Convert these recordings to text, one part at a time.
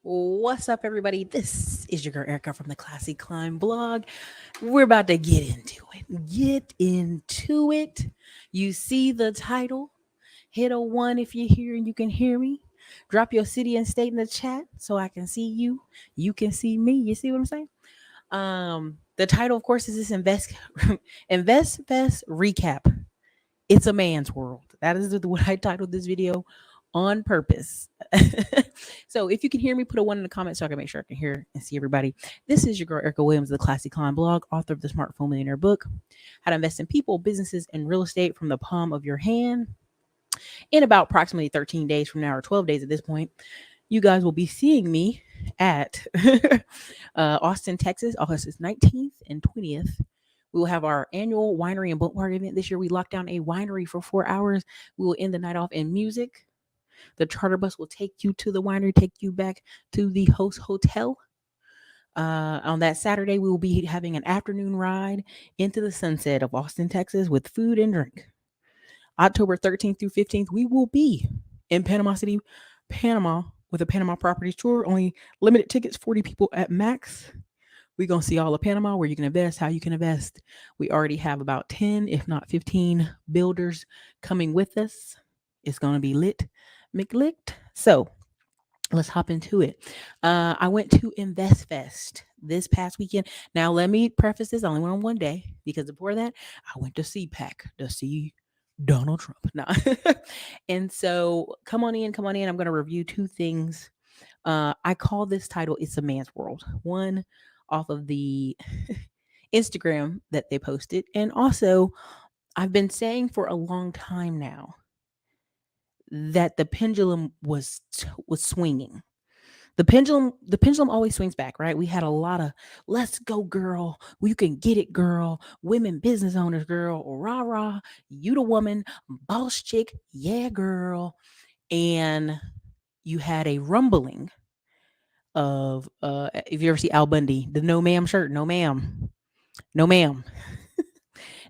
What's up, everybody? This is your girl Ericka from the Classy Climb blog. We're about to get into it. Get into it. You see the title? Hit a one if you're here and you can hear me. Drop your city and state in the chat so I can see you. You can see me. You see what I'm saying? The title, of course, is this Investfest recap. It's a man's world. That is what I titled this video on purpose. So if you can hear me, put a one in the comments so I can make sure I can hear and see everybody. This is your girl Ericka Williams, the Classy Climb blog, author of the Smartphone Millionaire book, How to Invest in People, Businesses, and Real Estate from the Palm of Your Hand. In about approximately 13 days from now, or 12 days at this point, you guys will be seeing me at Austin, Texas, August 19th and 20th. We will have our annual winery and boat party event this year. We locked down a winery for 4 hours. We will end the night off in music. The charter bus will take you to the winery, take you back to the host hotel. On that Saturday, we will be having an afternoon ride into the sunset of Austin, Texas with food and drink. October 13th through 15th, we will be in Panama City, Panama, with a Panama properties tour. Only limited tickets, 40 people at max. We're going to see all of Panama, where you can invest, how you can invest. We already have about 10, if not 15 builders coming with us. It's going to be lit, McLicked. So let's hop into it. I went to Investfest this past weekend. Now, let me preface this. I only went on one day because before that, I went to CPAC to see Donald Trump. No. And so come on in. I'm going to review two things. I call this title, It's a Man's World. One, off of the Instagram that they posted. And also, I've been saying for a long time now that the pendulum was swinging. The pendulum always swings back, right? We had a lot of let's go, girl. You can get it, girl. Women business owners, girl. Rah rah. You the woman, boss chick, yeah, girl. And you had a rumbling of if you ever see Al Bundy, the no ma'am shirt, no ma'am. No ma'am.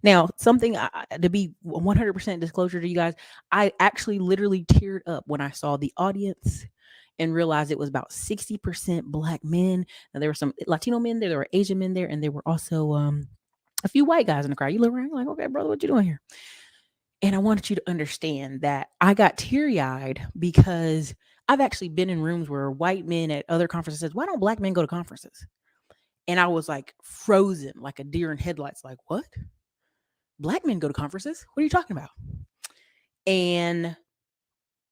Now, something to be 100% disclosure to you guys, I actually literally teared up when I saw the audience and realized it was about 60% Black men. Now, there were some Latino men there were Asian men there, and there were also a few white guys in the crowd. You look around, you're like, okay, brother, what you doing here? And I wanted you to understand that I got teary-eyed because I've actually been in rooms where white men at other conferences says, why don't Black men go to conferences? And I was like frozen, like a deer in headlights, like, what? Black men go to conferences? What are you talking about? And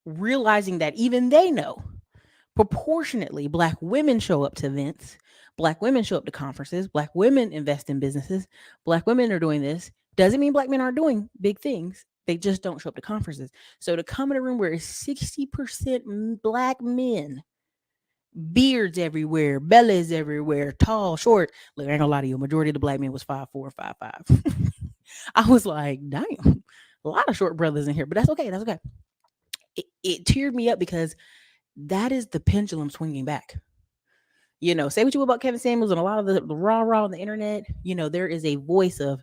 realizing that even they know proportionately Black women show up to events, Black women show up to conferences, Black women invest in businesses, Black women are doing this. Doesn't mean Black men aren't doing big things. They just don't show up to conferences. So to come in a room where it's 60% Black men, beards everywhere, bellies everywhere, tall, short. Look, I ain't gonna lie to you. Majority of the Black men was 5'4", 5'5". I was like, damn, a lot of short brothers in here, but that's okay. That's okay. It teared me up because that is the pendulum swinging back. You know, say what you will about Kevin Samuels and a lot of the rah on the internet. You know, there is a voice of,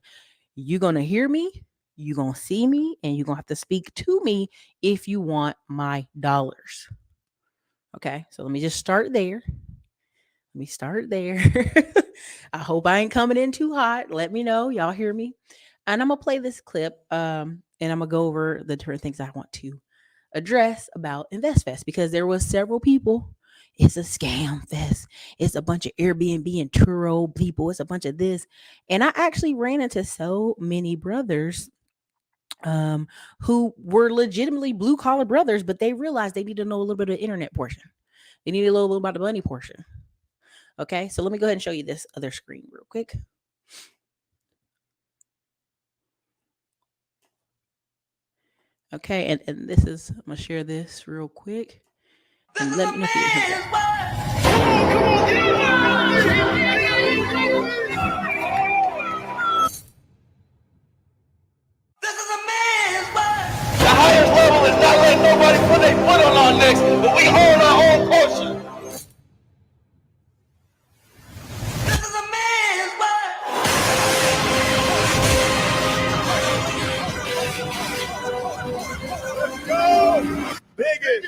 you're going to hear me, you're going to see me, and you're going to have to speak to me if you want my dollars. Okay, so let me just start there. I hope I ain't coming in too hot. Let me know. Y'all hear me? And I'm going to play this clip and I'm going to go over the different things I want to address about Investfest because there was several people. It's a scam fest. It's a bunch of Airbnb and Turo people. It's a bunch of this. And I actually ran into so many brothers who were legitimately blue collar brothers, but they realized they need to know a little bit of the internet portion. They need a little bit about the money portion. Okay, so let me go ahead and show you this other screen real quick. Okay, and this is, I'm going to share this real quick. And let me know if you can hear The highest level is not letting nobody put their foot on our necks, but we own our own portion. This is a man's world. Biggest,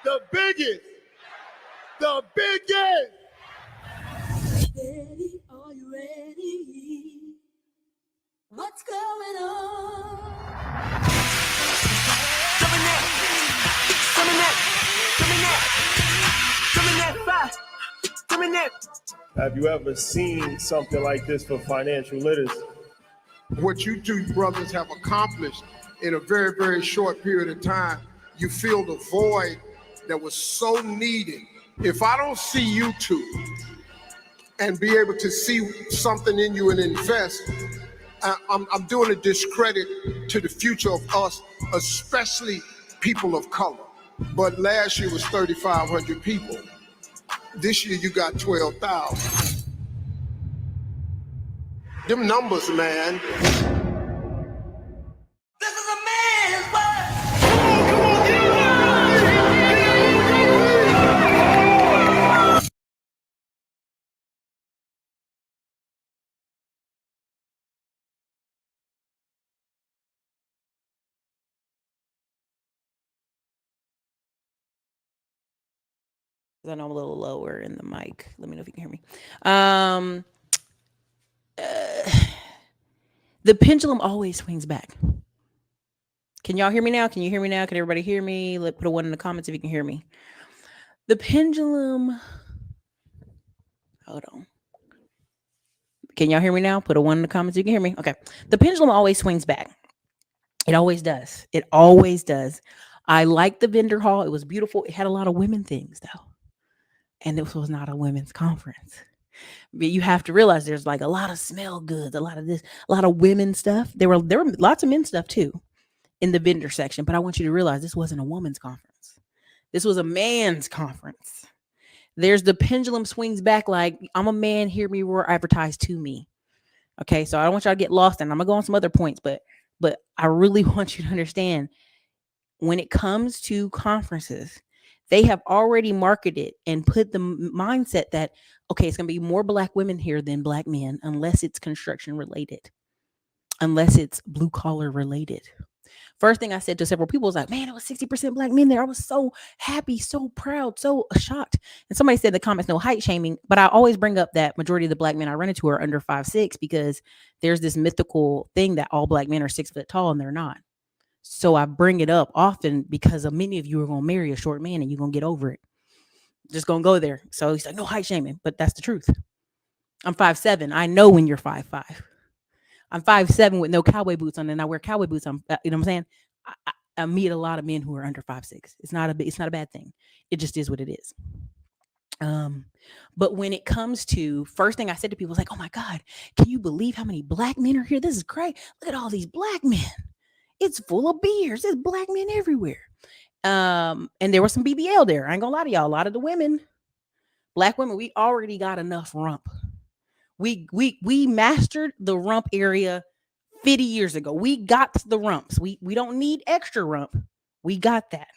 the biggest, The big game. Ready? Are you ready? What's going on? Coming that, coming that, coming that, coming that fast, coming that. Have you ever seen something like this for financial literacy? What you two brothers have accomplished in a very, very short period of time, you filled a void that was so needed. If I don't see you two and be able to see something in you and invest, I'm doing a discredit to the future of us, especially people of color. But last year was 3,500 people. This year you got 12,000. Them numbers, man. This is a man's world. I know I'm a little lower in the mic. Let me know if you can hear me. The pendulum always swings back. Can y'all hear me now? Can you hear me now? Can everybody hear me? Put a 1 in the comments if you can hear me. The pendulum. Hold on. Can y'all hear me now? Put a 1 in the comments if you can hear me. Okay. The pendulum always swings back. It always does. It always does. I liked the vendor hall. It was beautiful. It had a lot of women things though. And this was not a women's conference. But you have to realize there's like a lot of smell goods, a lot of this, a lot of women stuff. There were lots of men stuff too in the vendor section. But I want you to realize this wasn't a woman's conference. This was a man's conference. There's the pendulum swings back like I'm a man, hear me roar, advertise to me. Okay, so I don't want y'all to get lost, and I'm gonna go on some other points, but I really want you to understand when it comes to conferences, they have already marketed and put the mindset that, okay, it's going to be more black women here than black men, unless it's construction related, unless it's blue collar related. First thing I said to several people was like, man, it was 60% black men there. I was so happy, so proud, so shocked. And somebody said in the comments, no height shaming, but I always bring up that majority of the black men I run into are under 5'6", because there's this mythical thing that all black men are 6 foot tall and they're not. So I bring it up often because many of you are going to marry a short man and you're going to get over it. Just going to go there. So he's like, no height shaming, but that's the truth. I'm 5'7". I know when you're 5'5". I'm 5'7" with no cowboy boots on, and I wear cowboy boots on. You know what I'm saying? I meet a lot of men who are under 5'6". It's not a bad thing. It just is what it is. But when it comes to, first thing I said to people was like, oh my God, can you believe how many black men are here? This is great. Look at all these black men. It's full of beers. There's black men everywhere. And there was some BBL there. I ain't gonna lie to y'all. A lot of the women, black women, we already got enough rump. We mastered the rump area 50 years ago. We got the rumps. We don't need extra rump. We got that.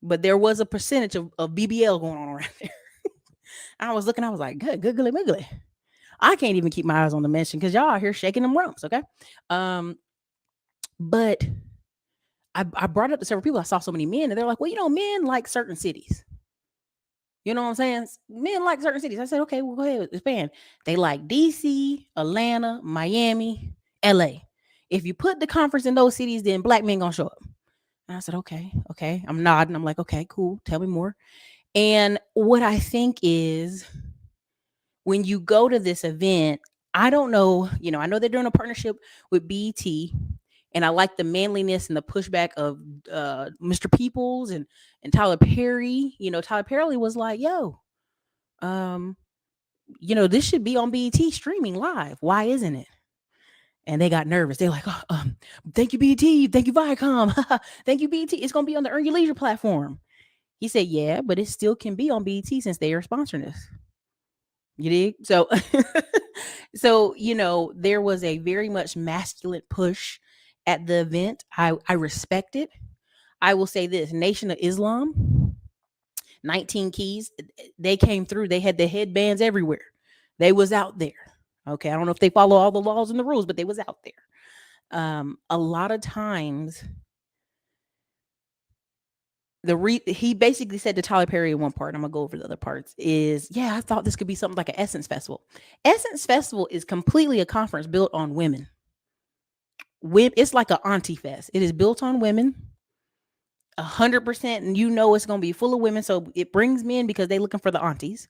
But there was a percentage of BBL going on around there. I was looking, I was like, good, googly wiggly. I can't even keep my eyes on the mention because y'all are here shaking them rumps, okay? But I brought it up to several people. I saw so many men, and they're like, well, men like certain cities. You know what I'm saying? Men like certain cities. I said, okay, well, go ahead, expand. They like DC, Atlanta, Miami, LA. If you put the conference in those cities, then black men gonna show up. And I said, okay. I'm nodding. I'm like, okay, cool. Tell me more. And what I think is when you go to this event, I don't know, I know they're doing a partnership with BET, and I like the manliness and the pushback of Mr. Peoples and Tyler Perry. Tyler Perry was like, yo, this should be on BET streaming live. Why isn't it? And they got nervous. They're like, oh, thank you, BET. Thank you, Viacom. Thank you, BET. It's going to be on the Earn Your Leisure platform. He said, yeah, but it still can be on BET since they are sponsoring us. You dig? So, there was a very much masculine push at the event. I respect it. I will say this, Nation of Islam, 19 Keys, they came through. They had the headbands everywhere. They was out there. Okay. I don't know if they follow all the laws and the rules, but they was out there. A lot of times he basically said to Tyler Perry in one part, I'm gonna go over the other parts, is yeah, I thought this could be something like an Essence Festival. Essence Festival is completely a conference built on women. It's like an auntie fest. It is built on women 100%, and you know it's gonna be full of women. So it brings men because they're looking for the aunties.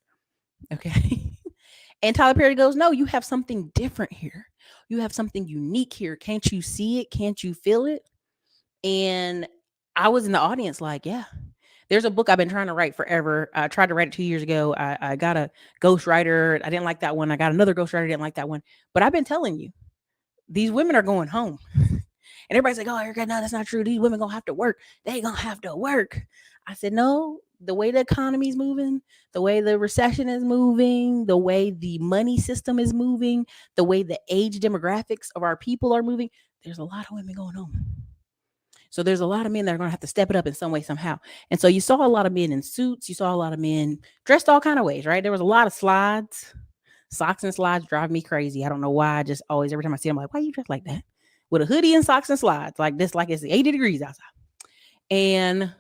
Okay. And Tyler Perry goes, no, you have something different here. You have something unique here. Can't you see it? Can't you feel it? And I was in the audience like, yeah. There's a book I've been trying to write forever. I tried to write it 2 years ago. I got a ghostwriter. I didn't like that one. I got another ghostwriter. Didn't like that one. But I've been telling you, these women are going home. And everybody's like, oh, Ericka, no, that's not true. These women gonna have to work. They gonna have to work. I said, no, the way the economy is moving, the way the recession is moving, the way the money system is moving, the way the age demographics of our people are moving, there's a lot of women going home. So there's a lot of men that are going to have to step it up in some way, somehow. And so you saw a lot of men in suits. You saw a lot of men dressed all kind of ways, right? There was a lot of slides. Socks and slides drive me crazy. I don't know why. I just always, every time I see them, I'm like, why you dressed like that? With a hoodie and socks and slides like this, like it's 80 degrees outside. And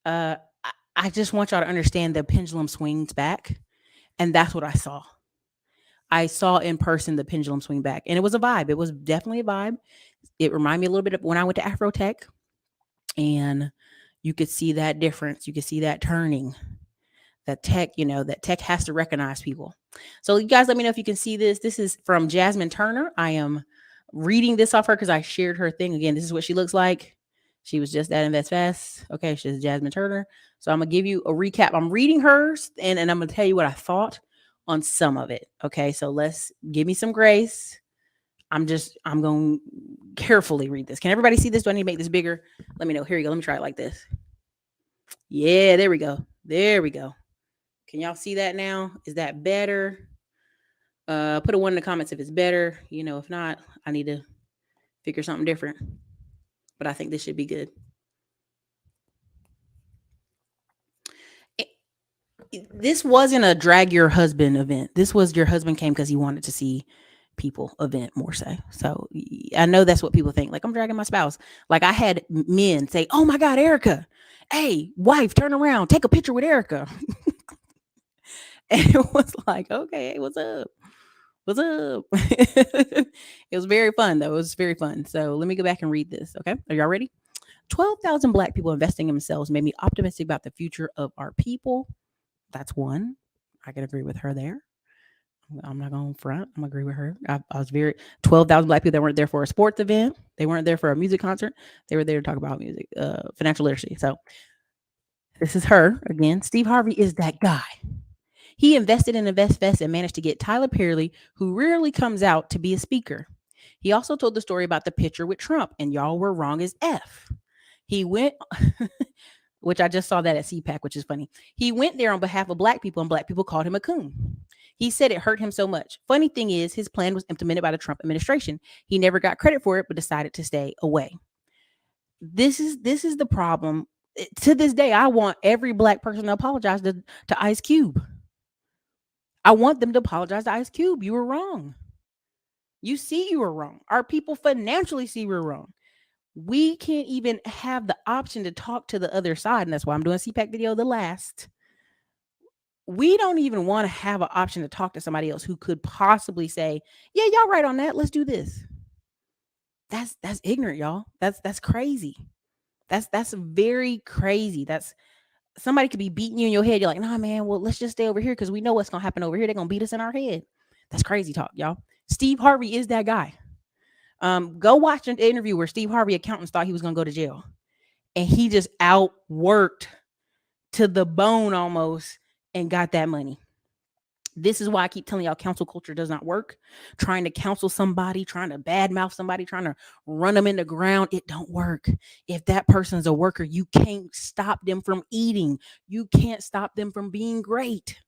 I just want y'all to understand the pendulum swings back. And that's what I saw. I saw in person the pendulum swing back. And it was a vibe. It was definitely a vibe. It reminded me a little bit of when I went to Afrotech. And you could see that difference. You could see that turning. That tech has to recognize people. So you guys let me know if you can see this. This is from Jasmine Turner. I am reading this off her because I shared her thing. Again, this is what she looks like. She was just at Investfest. Okay, she's Jasmine Turner. So I'm going to give you a recap. I'm reading hers and I'm going to tell you what I thought on some of it. Okay, so let's give me some grace. I'm going to carefully read this. Can everybody see this? Do I need to make this bigger? Let me know. Here you go. Let me try it like this. Yeah, there we go. There we go. Can y'all see that now? Is that better? Put a 1 in the comments if it's better. If not, I need to figure something different. But I think this should be good. This wasn't a drag your husband event. This was your husband came because he wanted to see people event more so I know that's what people think, like I'm dragging my spouse. Like I had men say, oh my God, Ericka, hey wife, turn around, take a picture with Ericka. And it was like, okay, hey, what's up? It was very fun though. It was very fun. So let me go back and read this. Okay, are y'all ready? 12,000 Black people investing in themselves made me optimistic about the future of our people. That's one. I can agree with her there. I'm not going to front. I'm agree with her. I was 12,000 Black people that weren't there for a sports event. They weren't there for a music concert. They were there to talk about music, financial literacy. So this is her again. Steve Harvey is that guy. He invested in Investfest and managed to get Tyler Perry, who rarely comes out, to be a speaker. He also told the story about the picture with Trump, and y'all were wrong as F. He went, which I just saw that at CPAC, which is funny. He went there on behalf of Black people, and Black people called him a coon. He said it hurt him so much. Funny thing is, his plan was implemented by the Trump administration. He never got credit for it, but decided to stay away. This is the problem. To this day, I want every Black person to apologize to Ice Cube. I want them to apologize to Ice Cube. You were wrong. You see you were wrong. Our people financially see we're wrong. We can't even have the option to talk to the other side. And that's why I'm doing a CPAC video, the last. We don't even want to have an option to talk to somebody else who could possibly say, yeah, y'all right on that. Let's do this. That's ignorant, y'all. That's crazy. That's very crazy. That's somebody could be beating you in your head. You're like, nah, man, well, let's just stay over here because we know what's going to happen over here. They're going to beat us in our head. That's crazy talk, y'all. Steve Harvey is that guy. Go watch an interview where Steve Harvey accountants thought he was going to go to jail. And he just outworked to the bone almost and got that money. This is why I keep telling y'all counsel culture does not work. Trying to counsel somebody, trying to badmouth somebody, trying to run them in the ground, it don't work. If that person's a worker, you can't stop them from eating. You can't stop them from being great.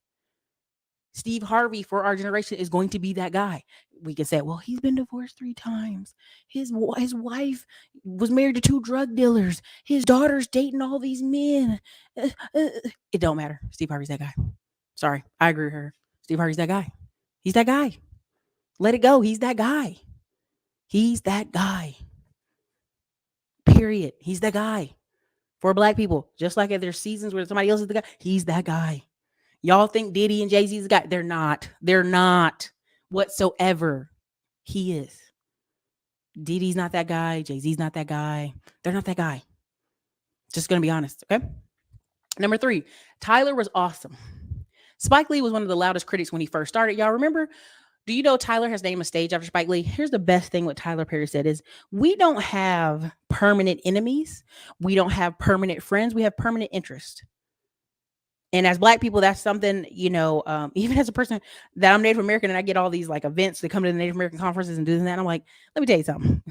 Steve Harvey for our generation is going to be that guy. We can say, well, he's been divorced 3 times. His wife was married to 2 drug dealers. His daughter's dating all these men. It don't matter. Steve Harvey's that guy. Sorry, I agree with her. Steve Harvey's that guy. He's that guy. Let it go. He's that guy. He's that guy. Period. He's that guy. for black people. Just like if there's seasons where somebody else is the guy, he's that guy. Y'all think Diddy and Jay-Z's the guy. They're not. They're not whatsoever. He is. Diddy's not that guy. Jay-Z's not that guy. They're not that guy. Just going to be honest, okay? Number 3, Tyler was awesome. Spike Lee was one of the loudest critics when he first started. Y'all remember? Do you know Tyler has named a stage after Spike Lee? Here's the best thing what Tyler Perry said is, we don't have permanent enemies. We don't have permanent friends. We have permanent interest. And as black people, that's something, even as a person that I'm Native American and I get all these like events that come to the Native American conferences and do that. I'm like, let me tell you something.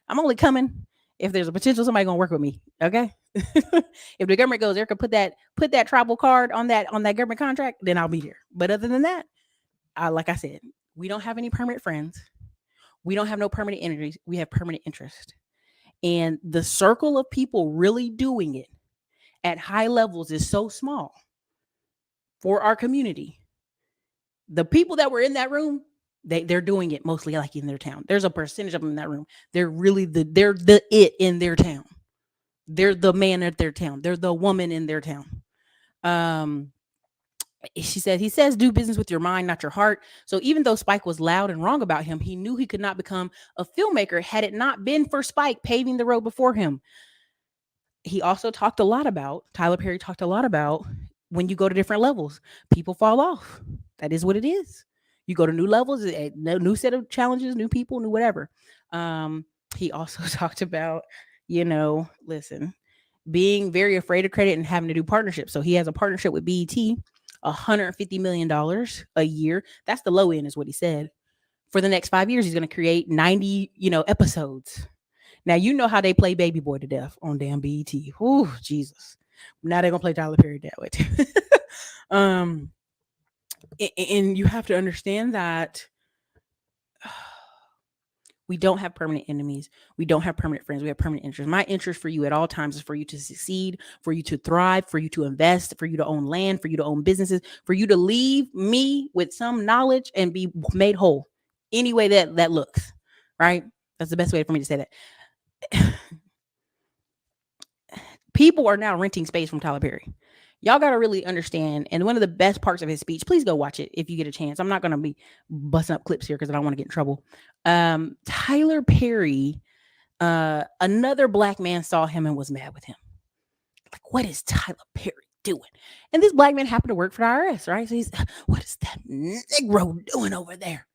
I'm only coming if there's a potential somebody gonna work with me. Okay. If the government goes, Ericka, put that tribal card on that government contract, then I'll be there. But other than that, like I said, we don't have any permanent friends. We don't have no permanent energies. We have permanent interest. And the circle of people really doing it at high levels is so small for our community. The people that were in that room, they're doing it mostly like in their town. There's a percentage of them in that room. They're really they're the it in their town. They're the man at their town. They're the woman in their town. He says, do business with your mind, not your heart. So even though Spike was loud and wrong about him, he knew he could not become a filmmaker had it not been for Spike paving the road before him. He also Tyler Perry talked a lot about when you go to different levels, people fall off. That is what it is. You go to new levels, a new set of challenges, new people, new whatever. He also talked about, being very afraid of credit and having to do partnerships. So he has a partnership with BET, $150 million a year. That's the low end is what he said. For the next 5 years, he's going to create 90, episodes. Now, you know how they play Baby Boy to death on damn BET. Ooh, Jesus. Now they're going to play Tyler Perry that way too. And you have to understand that we don't have permanent enemies. We don't have permanent friends. We have permanent interests. My interest for you at all times is for you to succeed, for you to thrive, for you to invest, for you to own land, for you to own businesses, for you to leave me with some knowledge and be made whole any way that looks, right? That's the best way for me to say that. People are now renting space from Tyler Perry. Y'all got to really understand. And one of the best parts of his speech, please go watch it if you get a chance. I'm not going to be busting up clips here because I don't want to get in trouble. Tyler Perry, another black man saw him and was mad with him. Like, what is Tyler Perry doing? And this black man happened to work for the IRS, right? So he's, what is that Negro doing over there?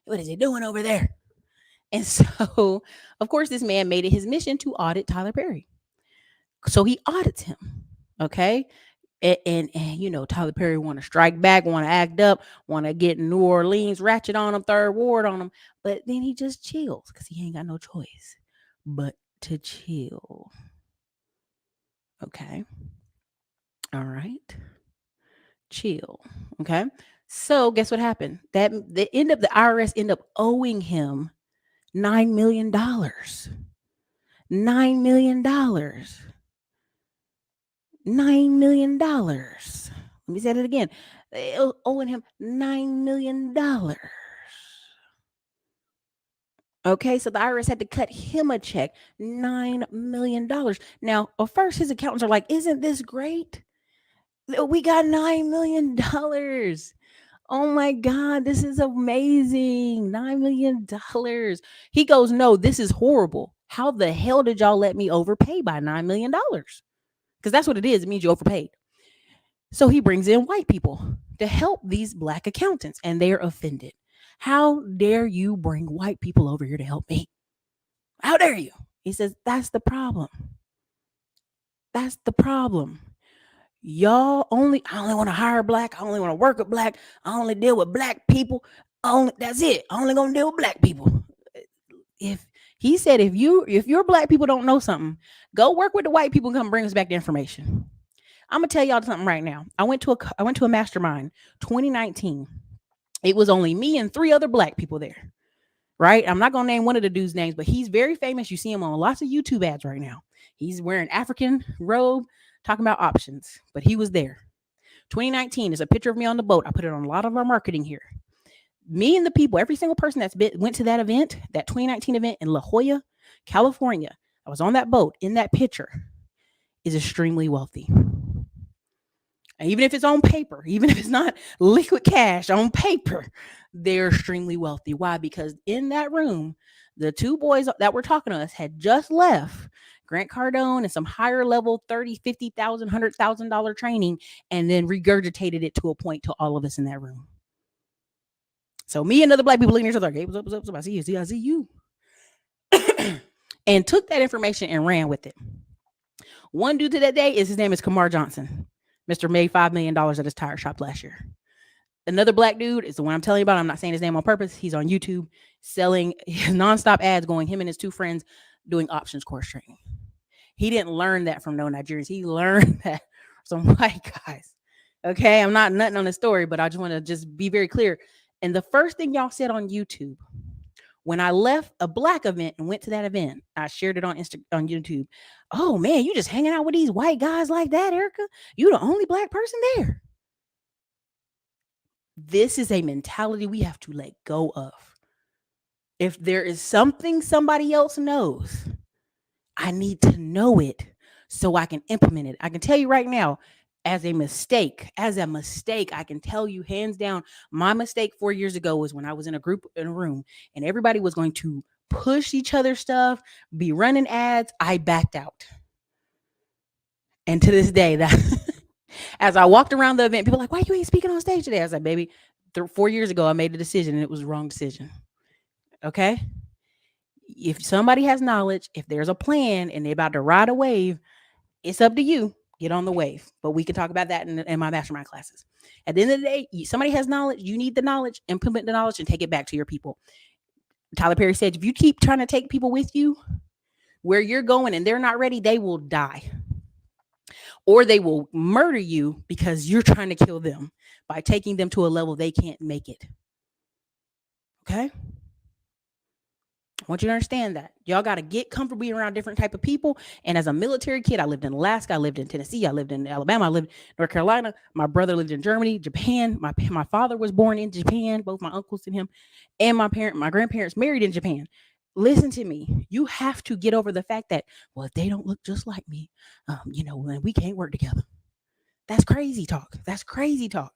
What is he doing over there? And so, of course, this man made it his mission to audit Tyler Perry. So he audits him. Okay. And Tyler Perry want to strike back, want to act up, want to get New Orleans ratchet on him, third ward on him. But then he just chills because he ain't got no choice but to chill. Okay. All right. Chill. Okay. So guess what happened? The IRS end up owing him $9 million. $9 million. $9 million. Let me say that again. They owing him $9 million. Okay, so the IRS had to cut him a check, $9 million. Now, at first, his accountants are like, isn't this great? We got $9 million. Oh my God, this is amazing. $9 million. He goes, no, this is horrible. How the hell did y'all let me overpay by $9 million? Because that's what it is. It means you overpaid. So he brings in white people to help these black accountants, and they're offended. How dare you bring white people over here to help me? How dare you? He says, that's the problem. That's the problem. I only want to hire black. I only want to work with black. I only deal with black people. That's it. I only going to deal with black people. If your black people don't know something, go work with the white people and come bring us back the information. I'm gonna tell y'all something right now. I went to a mastermind 2019. It was only me and 3 other black people there. Right? I'm not gonna name one of the dudes' names, but he's very famous. You see him on lots of YouTube ads right now. He's wearing African robe, talking about options, but he was there. 2019 is a picture of me on the boat. I put it on a lot of our marketing here. Me and the people, every single person went to that event, that 2019 event in La Jolla, California. I was on that boat in that picture. is extremely wealthy. And even if it's on paper, even if it's not liquid cash on paper, they're extremely wealthy. Why? Because in that room, the two boys that were talking to us had just left Grant Cardone and some higher level 30, 50,000, $100,000 training, and then regurgitated it to a point to all of us in that room. So me and other black people looking at each other like, hey, what's up? I see you. I see you. And took that information and ran with it. One dude to that day his name is Kamar Johnson. Mr. made $5 million at his tire shop last year. Another black dude is the one I'm telling you about. I'm not saying his name on purpose. He's on YouTube selling his nonstop ads, going him and his two friends doing options course training. He didn't learn that from no Nigerians. He learned that from some white guys. Okay, I'm not nutting on the story, but I just want to just be very clear. And the first thing y'all said on YouTube, when I left a black event and went to that event, I shared it on on YouTube. Oh man, you just hanging out with these white guys like that, Ericka? You the only black person there. This is a mentality we have to let go of. If there is something somebody else knows, I need to know it so I can implement it. I can tell you right now, as a mistake, I can tell you hands down, my mistake 4 years ago was when I was in a room and everybody was going to push each other's stuff, be running ads. I backed out. And to this day, that as I walked around the event, people were like, why you ain't speaking on stage today? I was like, baby, 4 years ago, I made a decision and it was the wrong decision. Okay? If somebody has knowledge, if there's a plan and they're about to ride a wave, it's up to you. Get on the wave. But we can talk about that in my mastermind classes. At the end of the day, somebody has knowledge. You need the knowledge, implement the knowledge, and take it back to your people. Tyler Perry said, if you keep trying to take people with you where you're going and they're not ready, they will die. Or they will murder you because you're trying to kill them by taking them to a level they can't make it. Okay? I want you to understand that. Y'all got to get comfortable being around different type of people. And as a military kid, I lived in Alaska, I lived in Tennessee, I lived in Alabama, I lived in North Carolina. My brother lived in Germany, Japan. My father was born in Japan, both my uncles and him. And my grandparents married in Japan. Listen to me. You have to get over the fact that, well, if they don't look just like me, then we can't work together. That's crazy talk. That's crazy talk.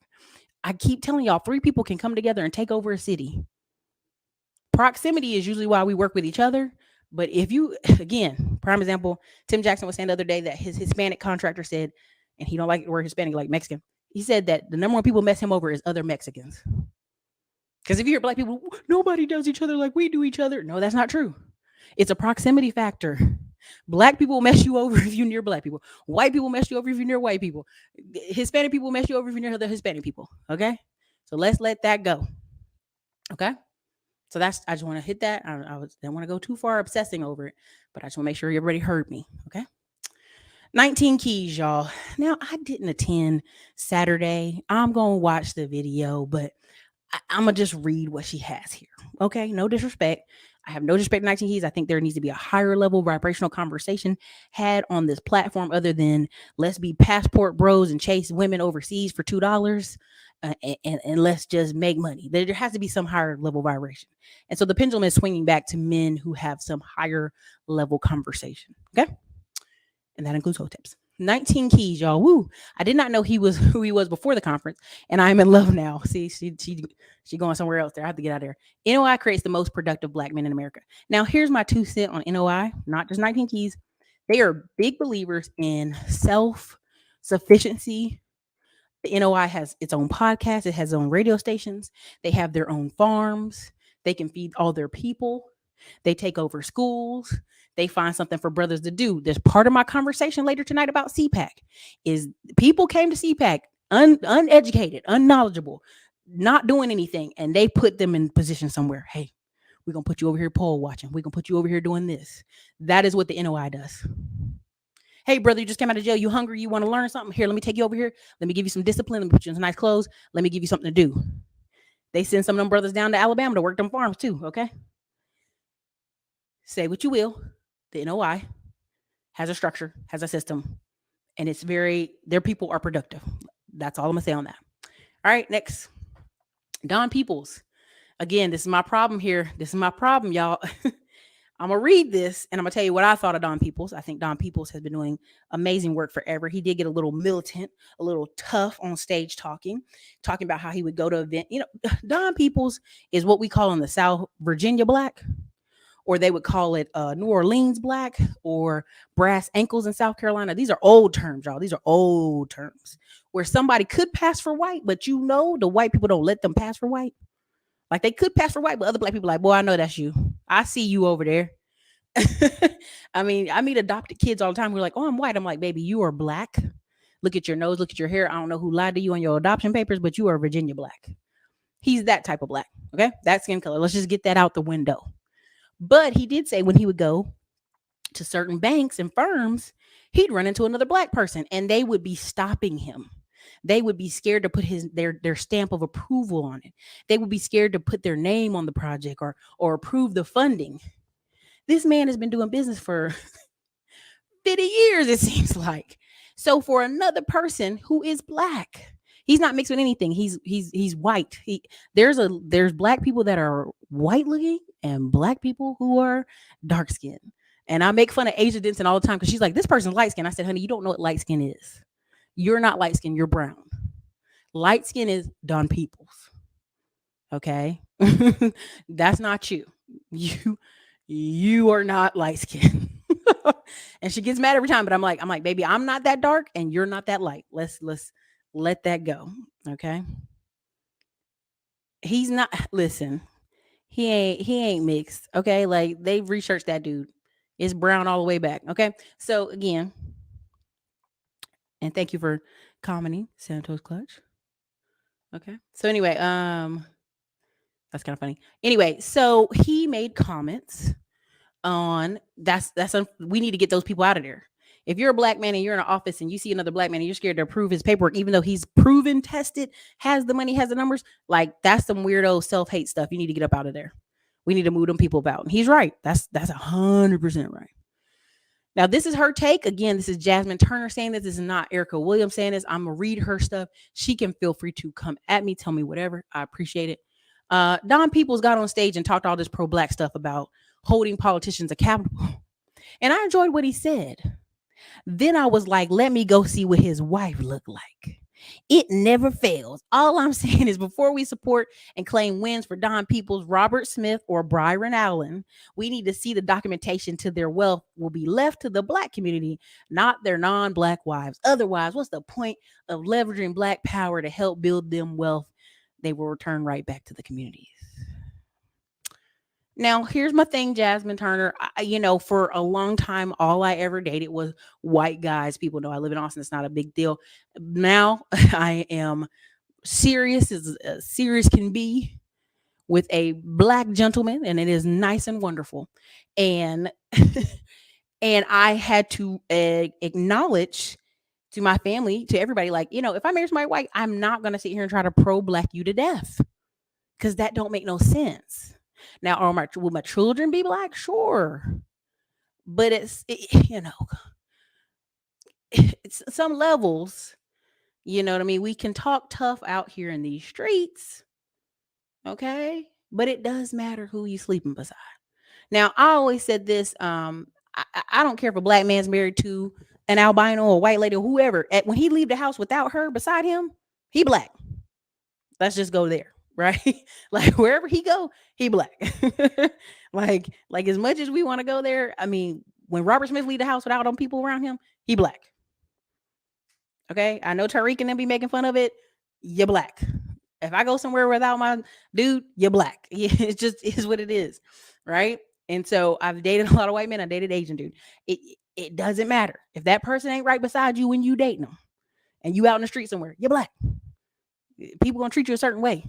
I keep telling y'all, 3 people can come together and take over a city. Proximity is usually why we work with each other. But if you, again, prime example, Tim Jackson was saying the other day that his Hispanic contractor said, and he don't like the word Hispanic, like Mexican. He said that the number one people mess him over is other Mexicans. Because if you hear black people, nobody does each other like we do each other. No, that's not true. It's a proximity factor. Black people mess you over if you're near black people. White people mess you over if you're near white people. Hispanic people mess you over if you're near other Hispanic people. Okay? So let's let that go. Okay? So I just want to hit that. I don't want to go too far obsessing over it, but I just want to make sure everybody heard me. Okay. 19 keys, y'all. Now, I didn't attend Saturday. I'm going to watch the video, but I'm going to just read what she has here. Okay. No disrespect. I have no disrespect to 19 keys. I think there needs to be a higher level vibrational conversation had on this platform other than let's be passport bros and chase women overseas for $2. And let's just make money. There has to be some higher level vibration. And so the pendulum is swinging back to men who have some higher level conversation. Okay. And that includes hoteps. 19 keys, y'all. Woo. I did not know who he was before the conference. And I'm in love now. See, she going somewhere else there. I have to get out of there. NOI creates the most productive black men in America. Now, here's my 2 cents on NOI, not just 19 keys. They are big believers in self-sufficiency. The NOI has its own podcast. It has its own radio stations. They have their own farms. They can feed all their people. They take over schools. They find something for brothers to do. There's part of my conversation later tonight about CPAC is people came to CPAC uneducated, unknowledgeable, not doing anything. And they put them in position somewhere. Hey, we're going to put you over here poll watching. We're going to put you over here doing this. That is what the NOI does. Hey, brother, you just came out of jail. You hungry? You want to learn something? Here, let me take you over here. Let me give you some discipline. Let me put you in some nice clothes. Let me give you something to do. They send some of them brothers down to Alabama to work them farms too, okay? Say what you will. The NOI has a structure, has a system, and it's their people are productive. That's all I'm going to say on that. All right, next. Don Peoples. Again, this is my problem here. This is my problem, y'all. I'm gonna read this and I'm gonna tell you what I thought of Don Peoples. I think Don Peoples has been doing amazing work forever. He did get a little militant, a little tough on stage talking about how he would go to event. Don Peoples is what we call in the South Virginia black, or they would call it New Orleans black, or brass ankles in South Carolina. These are old terms, y'all. These are old terms where somebody could pass for white, but the white people don't let them pass for white. Like they could pass for white, but other black people like, boy, I know that's you. I see you over there. I mean, I meet adopted kids all the time. We're like, oh, I'm white. I'm like, baby, you are black. Look at your nose, look at your hair. I don't know who lied to you on your adoption papers, but you are Virginia black. He's that type of black. Okay. That skin color. Let's just get that out the window. But he did say when he would go to certain banks and firms, he'd run into another black person and they would be stopping him. They would be scared to put their stamp of approval on it. They would be scared to put their name on the project or approve the funding. This man has been doing business for 50 years, it seems like. So for another person who is black, he's not mixed with anything. He's white. There's black people that are white looking and black people who are dark skinned. And I make fun of Asia Denson all the time because she's like, this person's light skin. I said, honey, you don't know what light skin is. You're not light skin, you're brown. Light skin is Don Peoples. Okay. That's not you. You are not light skin. And she gets mad every time, but I'm like, baby, I'm not that dark and you're not that light. Let's let that go. Okay. He's not, listen, he ain't mixed. Okay. Like they've researched that dude. It's brown all the way back. Okay. So again, and thank you for commenting, Santos Clutch. Okay. So anyway, that's kind of funny. Anyway, so he made comments on we need to get those people out of there. If you're a black man and you're in an office and you see another black man and you're scared to approve his paperwork, even though he's proven, tested, has the money, has the numbers, like that's some weirdo self-hate stuff. You need to get up out of there. We need to move them people about. And he's right. That's 100% right. Now, this is her take. Again, this is Jasmine Turner saying this. This is not Ericka Williams saying this. I'm going to read her stuff. She can feel free to come at me, tell me whatever. I appreciate it. Don Peoples got on stage and talked all this pro-black stuff about holding politicians accountable. And I enjoyed what he said. Then I was like, let me go see what his wife looked like. It never fails. All I'm saying is before we support and claim wins for Don Peoples, Robert Smith, or Byron Allen, we need to see the documentation to their wealth will be left to the black community, not their non-black wives. Otherwise, what's the point of leveraging black power to help build them wealth? They will return right back to the communities. Now, here's my thing, Jasmine Turner. For a long time, all I ever dated was white guys. People know I live in Austin. It's not a big deal. Now, I am serious as serious can be with a black gentleman, and it is nice and wonderful. And and I had to acknowledge to my family, to everybody, like, if I marry somebody white, I'm not going to sit here and try to pro-black you to death because that don't make no sense. Now, will my children be black? Sure. But it's some levels, you know what I mean? We can talk tough out here in these streets. Okay. But it does matter who you sleeping beside. Now, I always said this. I don't care if a black man's married to an albino or white lady or whoever. When he leave the house without her beside him, he black. Let's just go there. Right? Like wherever he go, he black. like as much as we want to go there, I mean, when Robert Smith leave the house without them people around him, he black. Okay? I know Tariq and them be making fun of it. You're black. If I go somewhere without my dude, you're black. It just is what it is. Right? And so I've dated a lot of white men. I dated Asian dude. It doesn't matter. If that person ain't right beside you when you dating them and you out in the street somewhere, you're black. People gonna treat you a certain way.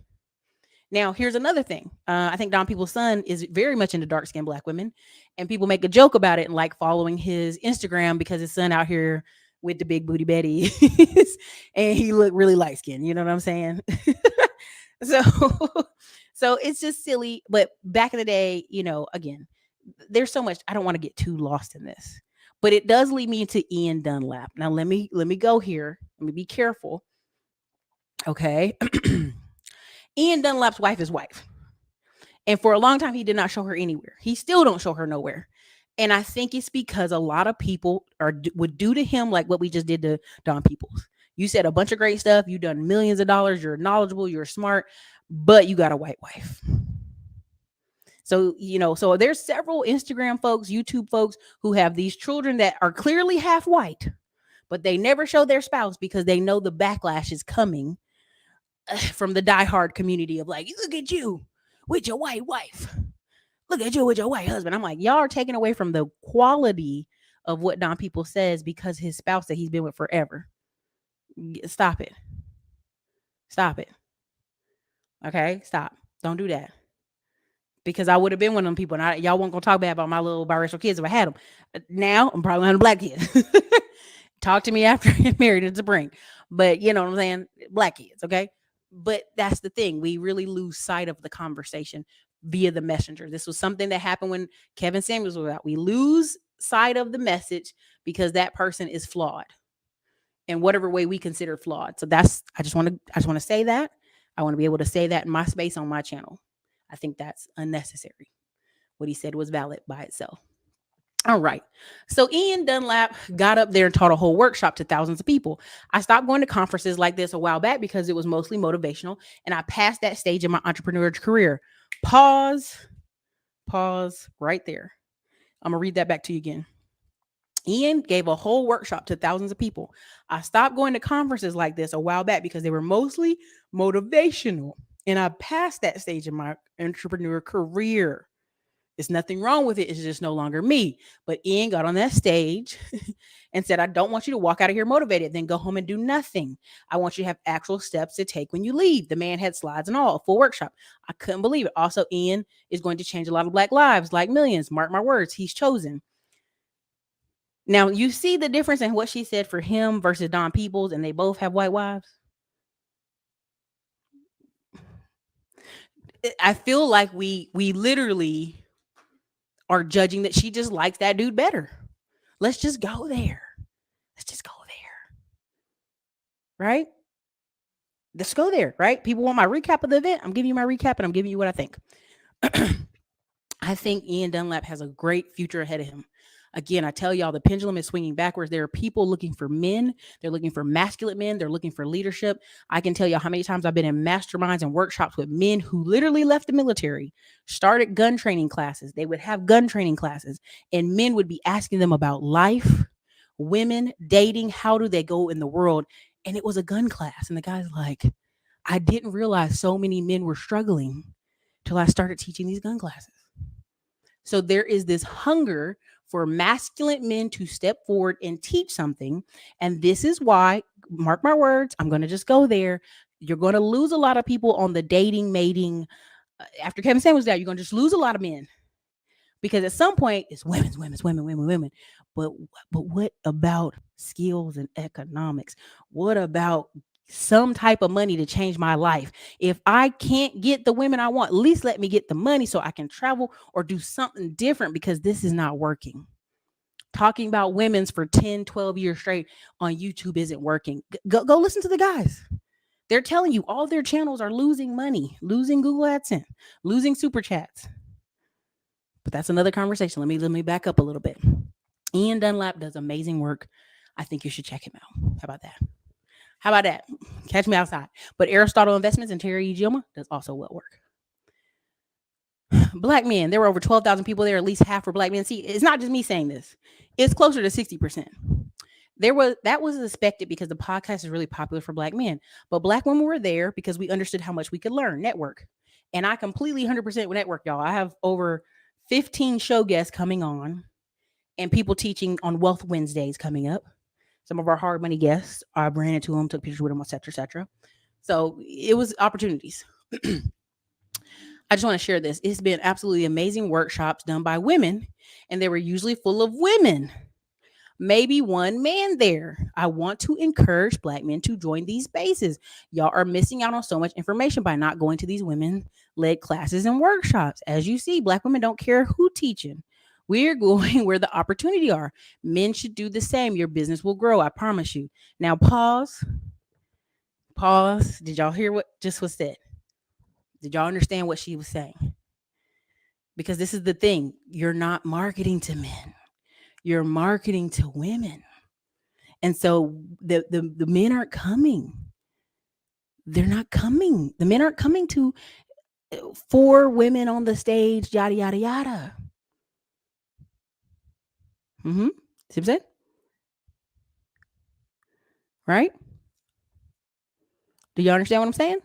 Now, here's another thing. I think Don Peoples' son is very much into dark-skinned black women, and people make a joke about it and like following his Instagram because his son out here with the big booty Betty and he looked really light-skinned. You know what I'm saying? So it's just silly. But back in the day, again, there's so much. I don't want to get too lost in this, but it does lead me into Ian Dunlap. Now, let me go here. Let me be careful. Okay. Ian Dunlap's wife is white. And for a long time, he did not show her anywhere. He still don't show her nowhere. And I think it's because a lot of people would do to him like what we just did to Don Peoples. You said a bunch of great stuff. You done millions of dollars. You're knowledgeable. You're smart, but you got a white wife. So, so there's several Instagram folks, YouTube folks who have these children that are clearly half white, but they never show their spouse because they know the backlash is coming from the diehard community of like, look at you with your white wife. Look at you with your white husband. I'm like, y'all are taking away from the quality of what Don People says because his spouse that he's been with forever. Stop it. Stop it. Okay, stop. Don't do that. Because I would have been one of them people, and y'all weren't gonna talk bad about my little biracial kids if I had them. Now I'm probably having black kids. Talk to me after I get married in the spring. But you know what I'm saying? Black kids, okay? But that's the thing. We really lose sight of the conversation via the messenger. This was something that happened when Kevin Samuels was out. We lose sight of the message because that person is flawed in whatever way we consider flawed. So I just want to say that. I want to be able to say that in my space on my channel. I think that's unnecessary. What he said was valid by itself. All right. So Ian Dunlap got up there and taught a whole workshop to thousands of people. I stopped going to conferences like this a while back because it was mostly motivational, and I passed that stage in my entrepreneurial career. Pause right there. I'm going to read that back to you again. Ian gave a whole workshop to thousands of people. I stopped going to conferences like this a while back because they were mostly motivational. And I passed that stage in my entrepreneur career. There's nothing wrong with it. It's just no longer me. But Ian got on that stage and said, I don't want you to walk out of here motivated, then go home and do nothing. I want you to have actual steps to take when you leave. The man had slides and all, a full workshop. I couldn't believe it. Also, Ian is going to change a lot of black lives, like millions. Mark my words, he's chosen. Now, you see the difference in what she said for him versus Don Peoples, and they both have white wives. I feel like we literally are judging that she just likes that dude better. Let's just go there. Right? Let's go there, right? People want my recap of the event. I'm giving you my recap and I'm giving you what I think. I think Ian Dunlap has a great future ahead of him. Again, I tell y'all, the pendulum is swinging backwards. There are people looking for men. They're looking for masculine men. They're looking for leadership. I can tell y'all how many times I've been in masterminds and workshops with men who literally left the military, started gun training classes. They would have gun training classes, and men would be asking them about life, women, dating, how do they go in the world? And it was a gun class. And the guy's like, I didn't realize so many men were struggling till I started teaching these gun classes. So there is this hunger for masculine men to step forward and teach something. And this is why, mark my words, I'm going to just go there. You're going to lose a lot of people on the dating, mating. After Kevin Samuels died, you're going to just lose a lot of men. Because at some point, it's women. But what about skills and economics? What about some type of money to change my life? If I can't get the women I want, at least let me get the money so I can travel or do something different, because this is not working. Talking about women's for 10, 12 years straight on YouTube isn't working. Go listen to the guys. They're telling you all their channels are losing money, losing Google AdSense, losing super chats. But that's another conversation. Let me back up a little bit. Ian Dunlap does amazing work. I think you should check him out. How about that? Catch me outside. But Aristotle Investments and Terry Gilma does also well work. Black men, there were over 12,000 people there. At least half were black men. See, it's not just me saying this. It's closer to 60%. That was expected because the podcast is really popular for black men. But black women were there because we understood how much we could learn, network. And I completely 100% network, y'all. I have over 15 show guests coming on and people teaching on Wealth Wednesdays coming up. Some of our hard money guests, I ran into them, took pictures with them, et cetera, et cetera. So it was opportunities. I just want to share this. It's been absolutely amazing workshops done by women, and they were usually full of women. Maybe one man there. I want to encourage black men to join these spaces. Y'all are missing out on so much information by not going to these women-led classes and workshops. As you see, black women don't care who teaching. We're going where the opportunity are. Men should do the same. Your business will grow. I promise you. Now pause. Did y'all hear what just was said? Did y'all understand what she was saying? Because this is the thing, you're not marketing to men, you're marketing to women. And so the men aren't coming. They're not coming. The men aren't coming to 4 women on the stage, yada yada yada. Mm-hmm. See what I'm saying? Right? Do you understand what I'm saying?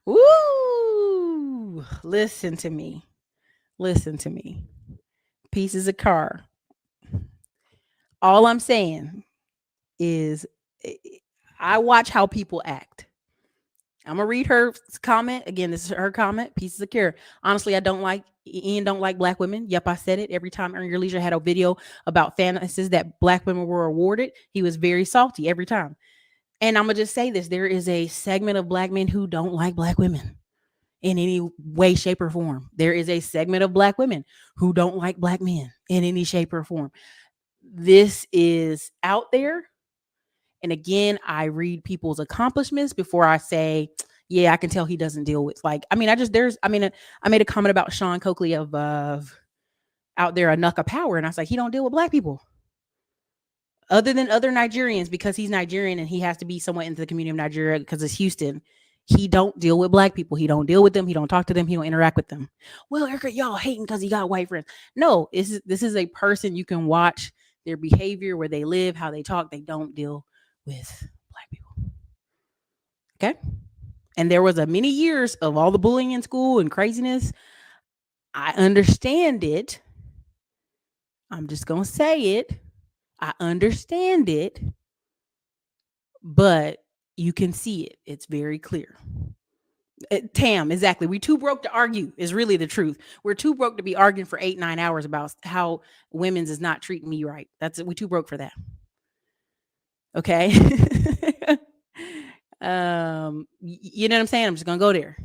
Woo! Listen to me. Listen to me. Pieces of car. All I'm saying is I watch how people act. I'm gonna read her comment again. This is her comment. Pieces of care. Honestly, Ian don't like black women. Yep, I said it every time. Earn Your Leisure had a video about fantasies that black women were awarded. He was very salty every time. And I'm gonna just say this: there is a segment of black men who don't like black women in any way, shape, or form. There is a segment of black women who don't like black men in any shape or form. This is out there. And again, I read people's accomplishments before I say, yeah, I can tell he doesn't deal with I made a comment about Sean Coakley of out there, a Nuck of Power. And I was like, he don't deal with black people other than other Nigerians because he's Nigerian and he has to be somewhat into the community of Nigeria because it's Houston. He don't deal with black people. He don't deal with them. He don't talk to them. He don't interact with them. Well, Ericka, y'all hating because he got white friends. No, this is a person you can watch their behavior, where they live, how they talk. They don't deal with black people. Okay. And there was a many years of all the bullying in school and craziness. I understand it. I'm just going to say it. I understand it. But you can see it. It's very clear. Tam, exactly. We too broke to argue is really the truth. We're too broke to be arguing for 8-9 hours about how women's is not treating me right. We too broke for that. Okay. You know what I'm saying? I'm just gonna go there.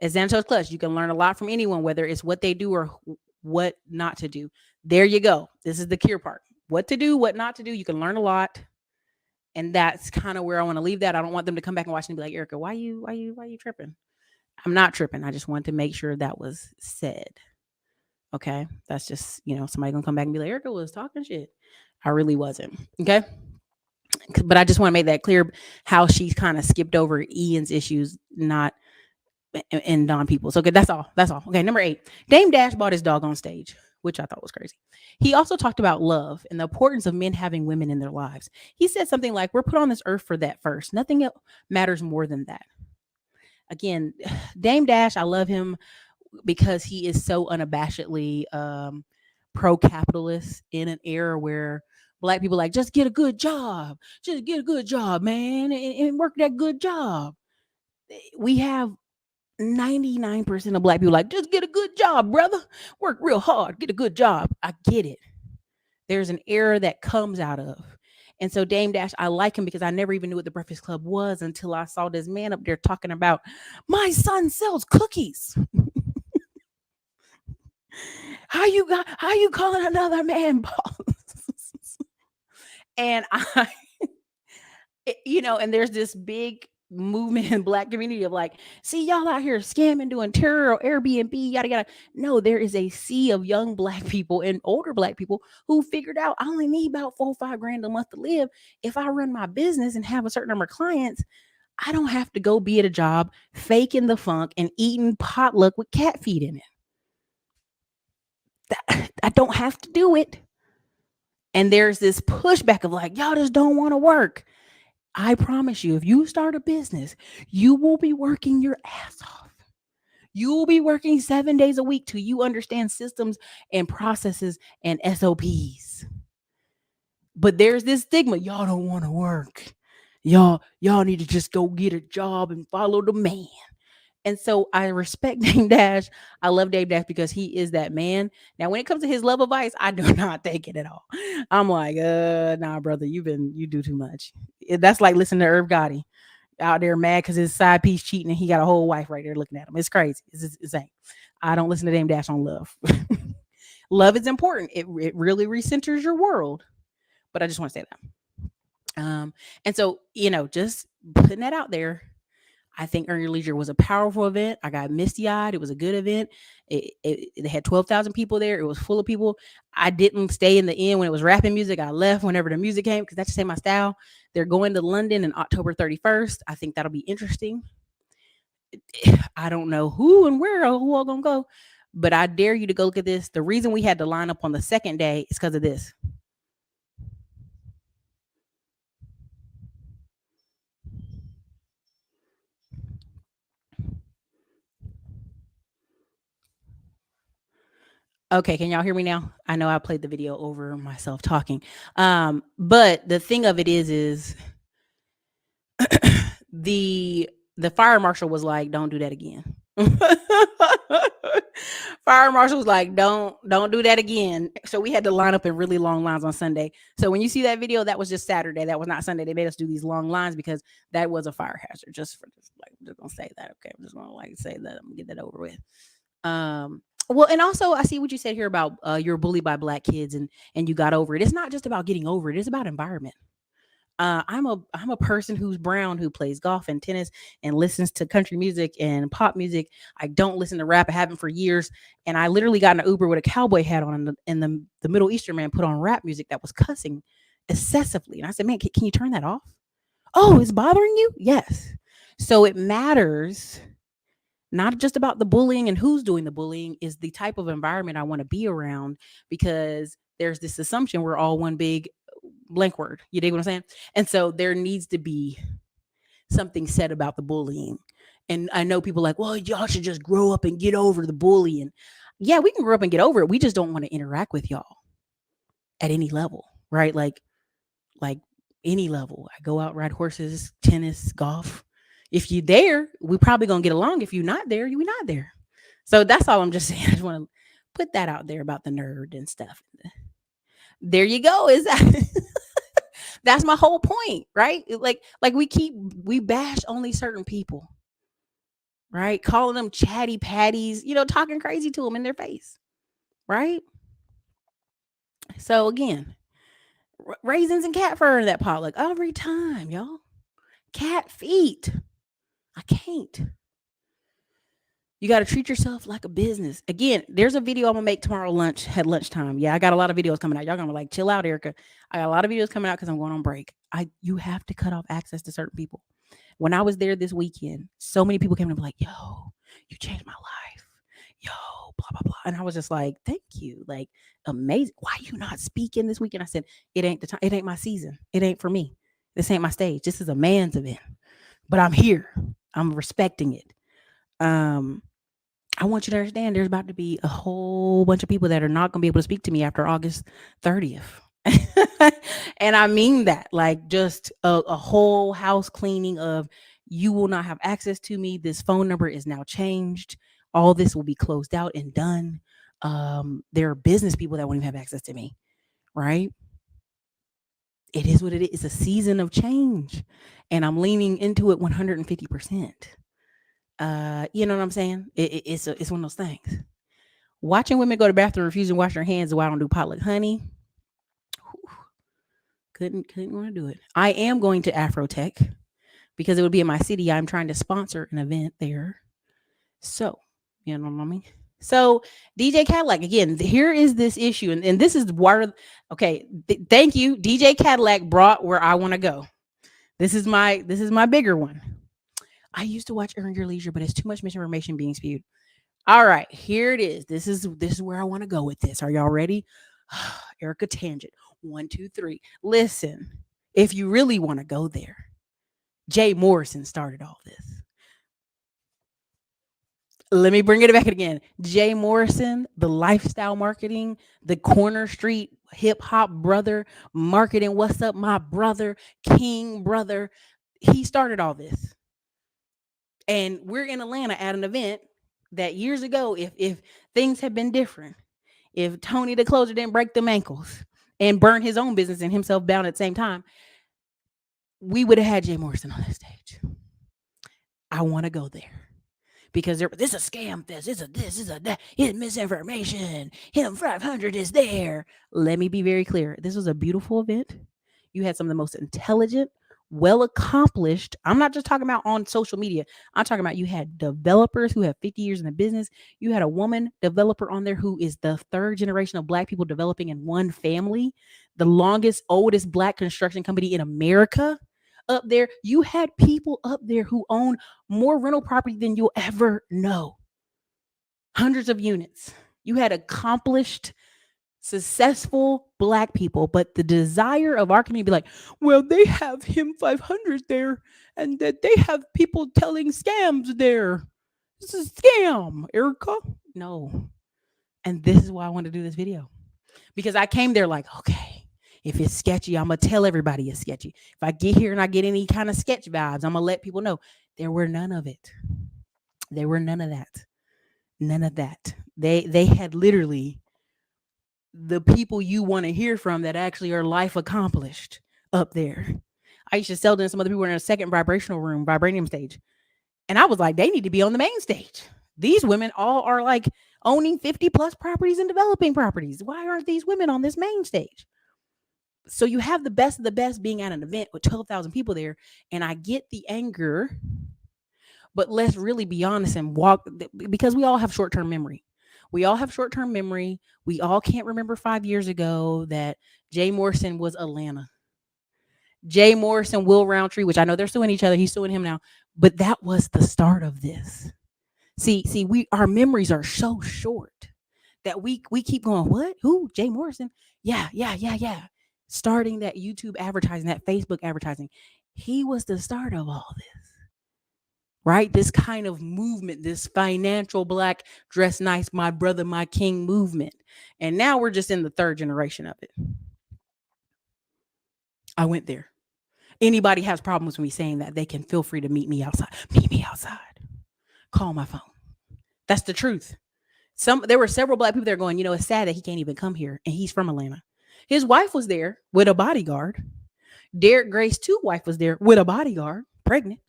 As Xantos Clutch, you can learn a lot from anyone, whether it's what they do or what not to do. There you go. This is the cure part. What to do, what not to do. You can learn a lot. And that's kind of where I want to leave that. I don't want them to come back and watch and be like, Ericka, why you tripping? I'm not tripping. I just wanted to make sure that was said. Okay. That's just, somebody gonna come back and be like, Ericka was talking shit. I really wasn't. Okay. But I just want to make that clear how she kind of skipped over Ian's issues, not in Don Peoples. Okay, that's all. Okay, number 8. Dame Dash bought his dog on stage, which I thought was crazy. He also talked about love and the importance of men having women in their lives. He said something like, we're put on this earth for that first. Nothing else matters more than that. Again, Dame Dash, I love him because he is so unabashedly pro-capitalist in an era where Black people like, just get a good job. Just get a good job, man, and work that good job. We have 99% of Black people like, just get a good job, brother. Work real hard. Get a good job. I get it. There's an era that comes out of. And so Dame Dash, I like him because I never even knew what the Breakfast Club was until I saw this man up there talking about, my son sells cookies. How you calling another man boss? And and there's this big movement in Black community of like, see y'all out here scamming, doing terror or Airbnb, yada yada. No, there is a sea of young Black people and older Black people who figured out I only need about $4 or $5 a month to live. If I run my business and have a certain number of clients, I don't have to go be at a job faking the funk and eating potluck with cat feed in it. I don't have to do it. And there's this pushback of like, y'all just don't want to work. I promise you, if you start a business, you will be working your ass off. You will be working 7 days a week till you understand systems and processes and SOPs. But there's this stigma. Y'all don't want to work. Y'all need to just go get a job and follow the man. And so I respect Dame Dash. I love Dame Dash because he is that man. Now, when it comes to his love advice, I do not take it at all. I'm like, nah, brother, you do too much. That's like listening to Irv Gotti out there mad because his side piece cheating and he got a whole wife right there looking at him. It's crazy. It's insane. I don't listen to Dame Dash on love. Love is important. It really recenters your world. But I just want to say that. And so, just putting that out there. I think Earn Your Leisure was a powerful event. I got misty eyed. It was a good event. It had 12,000 people there. It was full of people. I didn't stay in the end when it was rapping music. I left whenever the music came because that's just ain't my style. They're going to London on October 31st. I think that'll be interesting. I don't know who and where or who all gonna go, but I dare you to go look at this. The reason we had to line up on the second day is because of this. Okay, can y'all hear me now? I know I played the video over myself talking. But the thing of it is the fire marshal was like, "Don't do that again." Fire marshal was like, don't do that again. So we had to line up in really long lines on Sunday. So when you see that video, that was just Saturday. That was not Sunday. They made us do these long lines because that was a fire hazard. Just I'm just gonna say that. Okay, I'm just gonna say that. I'm gonna get that over with. Well, and also I see what you said here about you're bullied by black kids and you got over it. It's not just about getting over it. It's about environment. I'm a person who's brown who plays golf and tennis and listens to country music and pop music. I don't listen to rap. I haven't for years. And I literally got in an Uber with a cowboy hat on, and the Middle Eastern man put on rap music that was cussing excessively. And I said, "Man, can you turn that off?" "Oh, it's bothering you?" Yes. So it matters not just about the bullying and who's doing the bullying, is the type of environment I want to be around, because there's this assumption we're all one big blank word. You dig what I'm saying? And so there needs to be something said about the bullying. And I know people like, "Well, y'all should just grow up and get over the bullying." Yeah, we can grow up and get over it. We just don't want to interact with y'all at any level, right? Like any level. I go out, ride horses, tennis, golf. If you there, we probably gonna get along. If you're not there, we not there. So that's all I'm just saying. I just want to put that out there about the nerd and stuff. There you go. Is that that's my whole point, right? Like we bash only certain people, right? Calling them chatty patties, talking crazy to them in their face, right? So again, raisins and cat fur in that pot, like every time, y'all. Cat feet. I can't. You got to treat yourself like a business. Again, there's a video I'm gonna make tomorrow at lunchtime. Yeah, I got a lot of videos coming out. Y'all gonna be like, chill out, Ericka. I got a lot of videos coming out because I'm going on break. You have to cut off access to certain people. When I was there this weekend, so many people came and be like, "Yo, you changed my life. Yo, blah blah blah." And I was just like, "Thank you, like amazing. Why you not speaking this weekend?" I said, "It ain't the time. It ain't my season. It ain't for me. This ain't my stage. This is a man's event. But I'm here. I'm respecting it." I want you to understand there's about to be a whole bunch of people that are not going to be able to speak to me after August 30th. And I mean that, like, just a whole house cleaning of, you will not have access to me. This phone number is now changed. All this will be closed out and done. There are business people that won't even have access to me, right? It is what it is. It's a season of change, and I'm leaning into it 150%. You know what I'm saying? It's one of those things. Watching women go to the bathroom, refusing to wash their hands while I don't do potluck, honey. Couldn't want to do it. I am going to Afrotech because it would be in my city. I'm trying to sponsor an event there. So, you know what I mean? So DJ Cadillac, again, here is this issue. And this is where, okay, thank you. DJ Cadillac brought where I want to go. This is my bigger one. I used to watch Earn Your Leisure, but it's too much misinformation being spewed. All right, here it is. This is where I want to go with this. Are y'all ready? Ericka tangent. 1, 2, 3. Listen, if you really want to go there, Jay Morrison started all this. Let me bring it back again. Jay Morrison, the lifestyle marketing, the corner street hip hop brother marketing. What's up, my brother, King brother? He started all this. And we're in Atlanta at an event that years ago, if things had been different, if Tony the closer didn't break them ankles and burn his own business and himself down at the same time, we would have had Jay Morrison on that stage. I want to go there because this is a scam fest. This is a that. It's misinformation. Him 500 is there. Let me be very clear. This was a beautiful event. You had some of the most intelligent, well accomplished. I'm not just talking about on social media. I'm talking about you had developers who have 50 years in the business. You had a woman developer on there who is the third generation of Black people developing in one family, the longest, oldest Black construction company in America up there. You had people up there who own more rental property than you'll ever know, hundreds of units. You had accomplished, successful Black people, but the desire of our community be like, well, they have him 500 there, and that they have people telling scams there. This is a scam, Ericka. No. And this is why I want to do this video. Because I came there like, okay, if it's sketchy, I'm going to tell everybody it's sketchy. If I get here and I get any kind of sketch vibes, I'm going to let people know. There were none of it. There were none of that. None of that. They had literally the people you want to hear from that actually are life accomplished up there. I used to sell them, some other people were in a second vibrational room, vibranium stage. And I was like, they need to be on the main stage. These women all are like owning 50 plus properties and developing properties. Why aren't these women on this main stage? So you have the best of the best being at an event with 12,000 people there. And I get the anger, but let's really be honest and walk, because we all have short-term memory. We all have short-term memory. We all can't remember 5 years ago that Jay Morrison was Atlanta. Jay Morrison, Will Roundtree, which I know they're suing each other. He's suing him now. But that was the start of this. See, our memories are so short that we keep going, what? Who? Jay Morrison? Yeah. Starting that YouTube advertising, that Facebook advertising. He was the start of all this. Right? This kind of movement, this financial Black dress nice, my brother, my king movement. And now we're just in the third generation of it. I went there. Anybody has problems with me saying that, they can feel free to meet me outside. Meet me outside. Call my phone. That's the truth. There were several Black people there going, it's sad that he can't even come here. And he's from Atlanta. His wife was there with a bodyguard. Derek Grace's wife was there with a bodyguard, pregnant.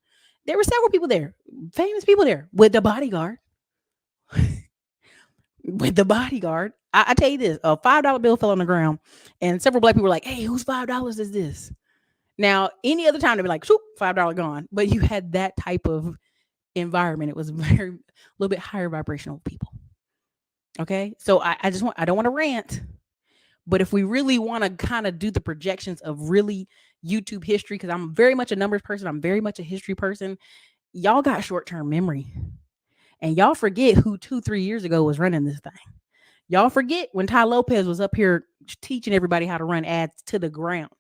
There were several people there, famous people there with the bodyguard. With the bodyguard. I tell you this, a $5 bill fell on the ground and several Black people were like, hey, whose $5 is this? Now, any other time they'd be like, shoot, $5 gone. But you had that type of environment. It was a little bit higher vibrational people. Okay. So I don't want to rant, but if we really want to kind of do the projections of really YouTube history, because I'm very much a numbers person, I'm very much a history person, y'all got short-term memory. And y'all forget who 2-3 years ago was running this thing. Y'all forget when Ty Lopez was up here teaching everybody how to run ads to the ground.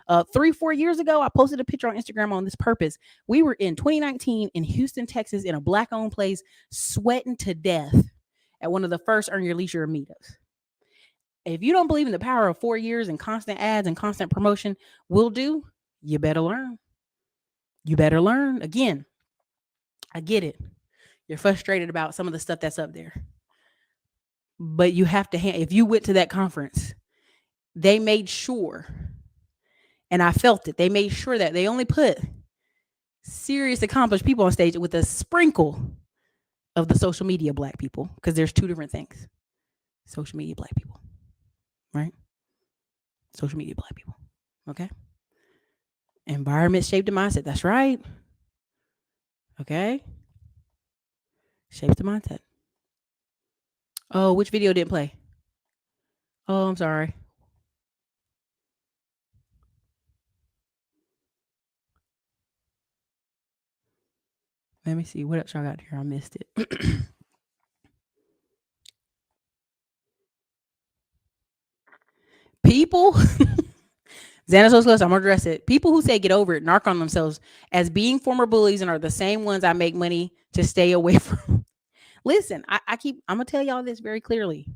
3-4 years ago, I posted a picture on Instagram on this purpose. We were in 2019 in Houston, Texas, in a Black-owned place, sweating to death at one of the first Earn Your Leisure meetups. If you don't believe in the power of 4 years and constant ads and constant promotion will do, you better learn. You better learn. Again, I get it. You're frustrated about some of the stuff that's up there. But you have to, if you went to that conference, they made sure, and I felt it, they made sure that they only put serious, accomplished people on stage with a sprinkle of the social media Black people, because there's two different things. Social media Black people. Right? Social media Black people. Okay? Environment shaped the mindset. That's right. Okay? Shapes the mindset. Oh, which video didn't play? Oh, I'm sorry. Let me see. What else I got here? I missed it. People, Xanatos Plus, I'm gonna address it. People who say get over it, narc on themselves as being former bullies and are the same ones I make money to stay away from. Listen, I'm gonna tell y'all this very clearly.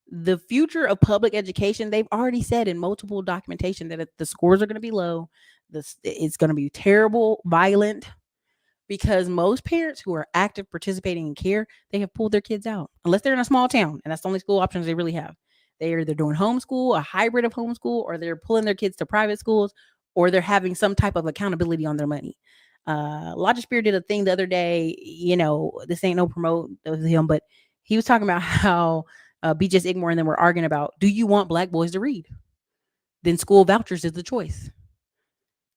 The future of public education, they've already said in multiple documentation that the scores are gonna be low. It's gonna be terrible, violent, because most parents who are active participating in care, they have pulled their kids out, unless they're in a small town, and that's the only school options they really have. They're either doing homeschool, a hybrid of homeschool, or they're pulling their kids to private schools, or they're having some type of accountability on their money. Logic Spear did a thing the other day, this ain't no promote of him, but he was talking about how BJ Igmore and them were arguing about, do you want Black boys to read? Then school vouchers is the choice.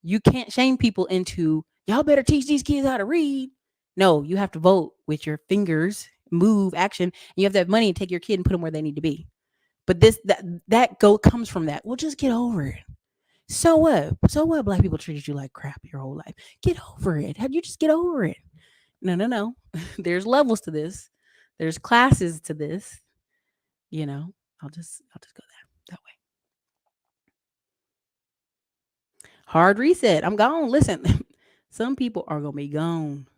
You can't shame people into y'all better teach these kids how to read. No, you have to vote with your fingers, move, action. And you have to have money and take your kid and put them where they need to be. But that go comes from that. Well, just get over it. So what? So what? Black people treated you like crap your whole life. Get over it. How do you just get over it? No, no, no. There's levels to this. There's classes to this. You know, I'll just go that way. Hard reset. I'm gone. Listen, some people are gonna be gone.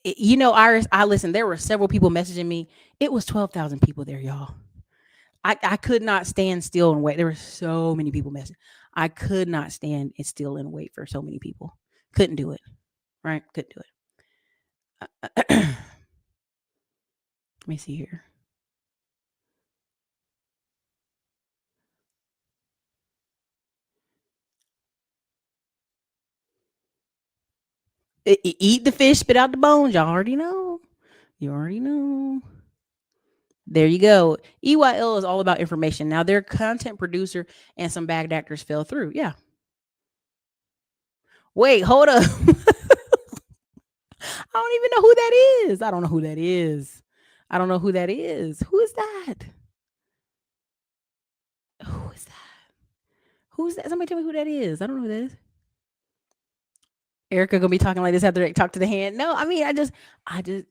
You know, Iris. I listen. There were several people messaging me. It was 12,000 people there, y'all. I could not stand still and wait. There were so many people messaging. I could not stand it still and wait for so many people. Couldn't do it. Right? Couldn't do it. Let me see here. Eat the fish, spit out the bones. Y'all already know. You already know. There you go. EYL is all about information. Now, their content producer and some bad actors fell through. Yeah. Wait, hold up. I don't even know who that is. I don't know who that is. I don't know who that is. Who is that? Who is that? Who's that? Somebody tell me who that is. I don't know who that is. Ericka gonna be talking like this after they talk to the hand. No, I mean,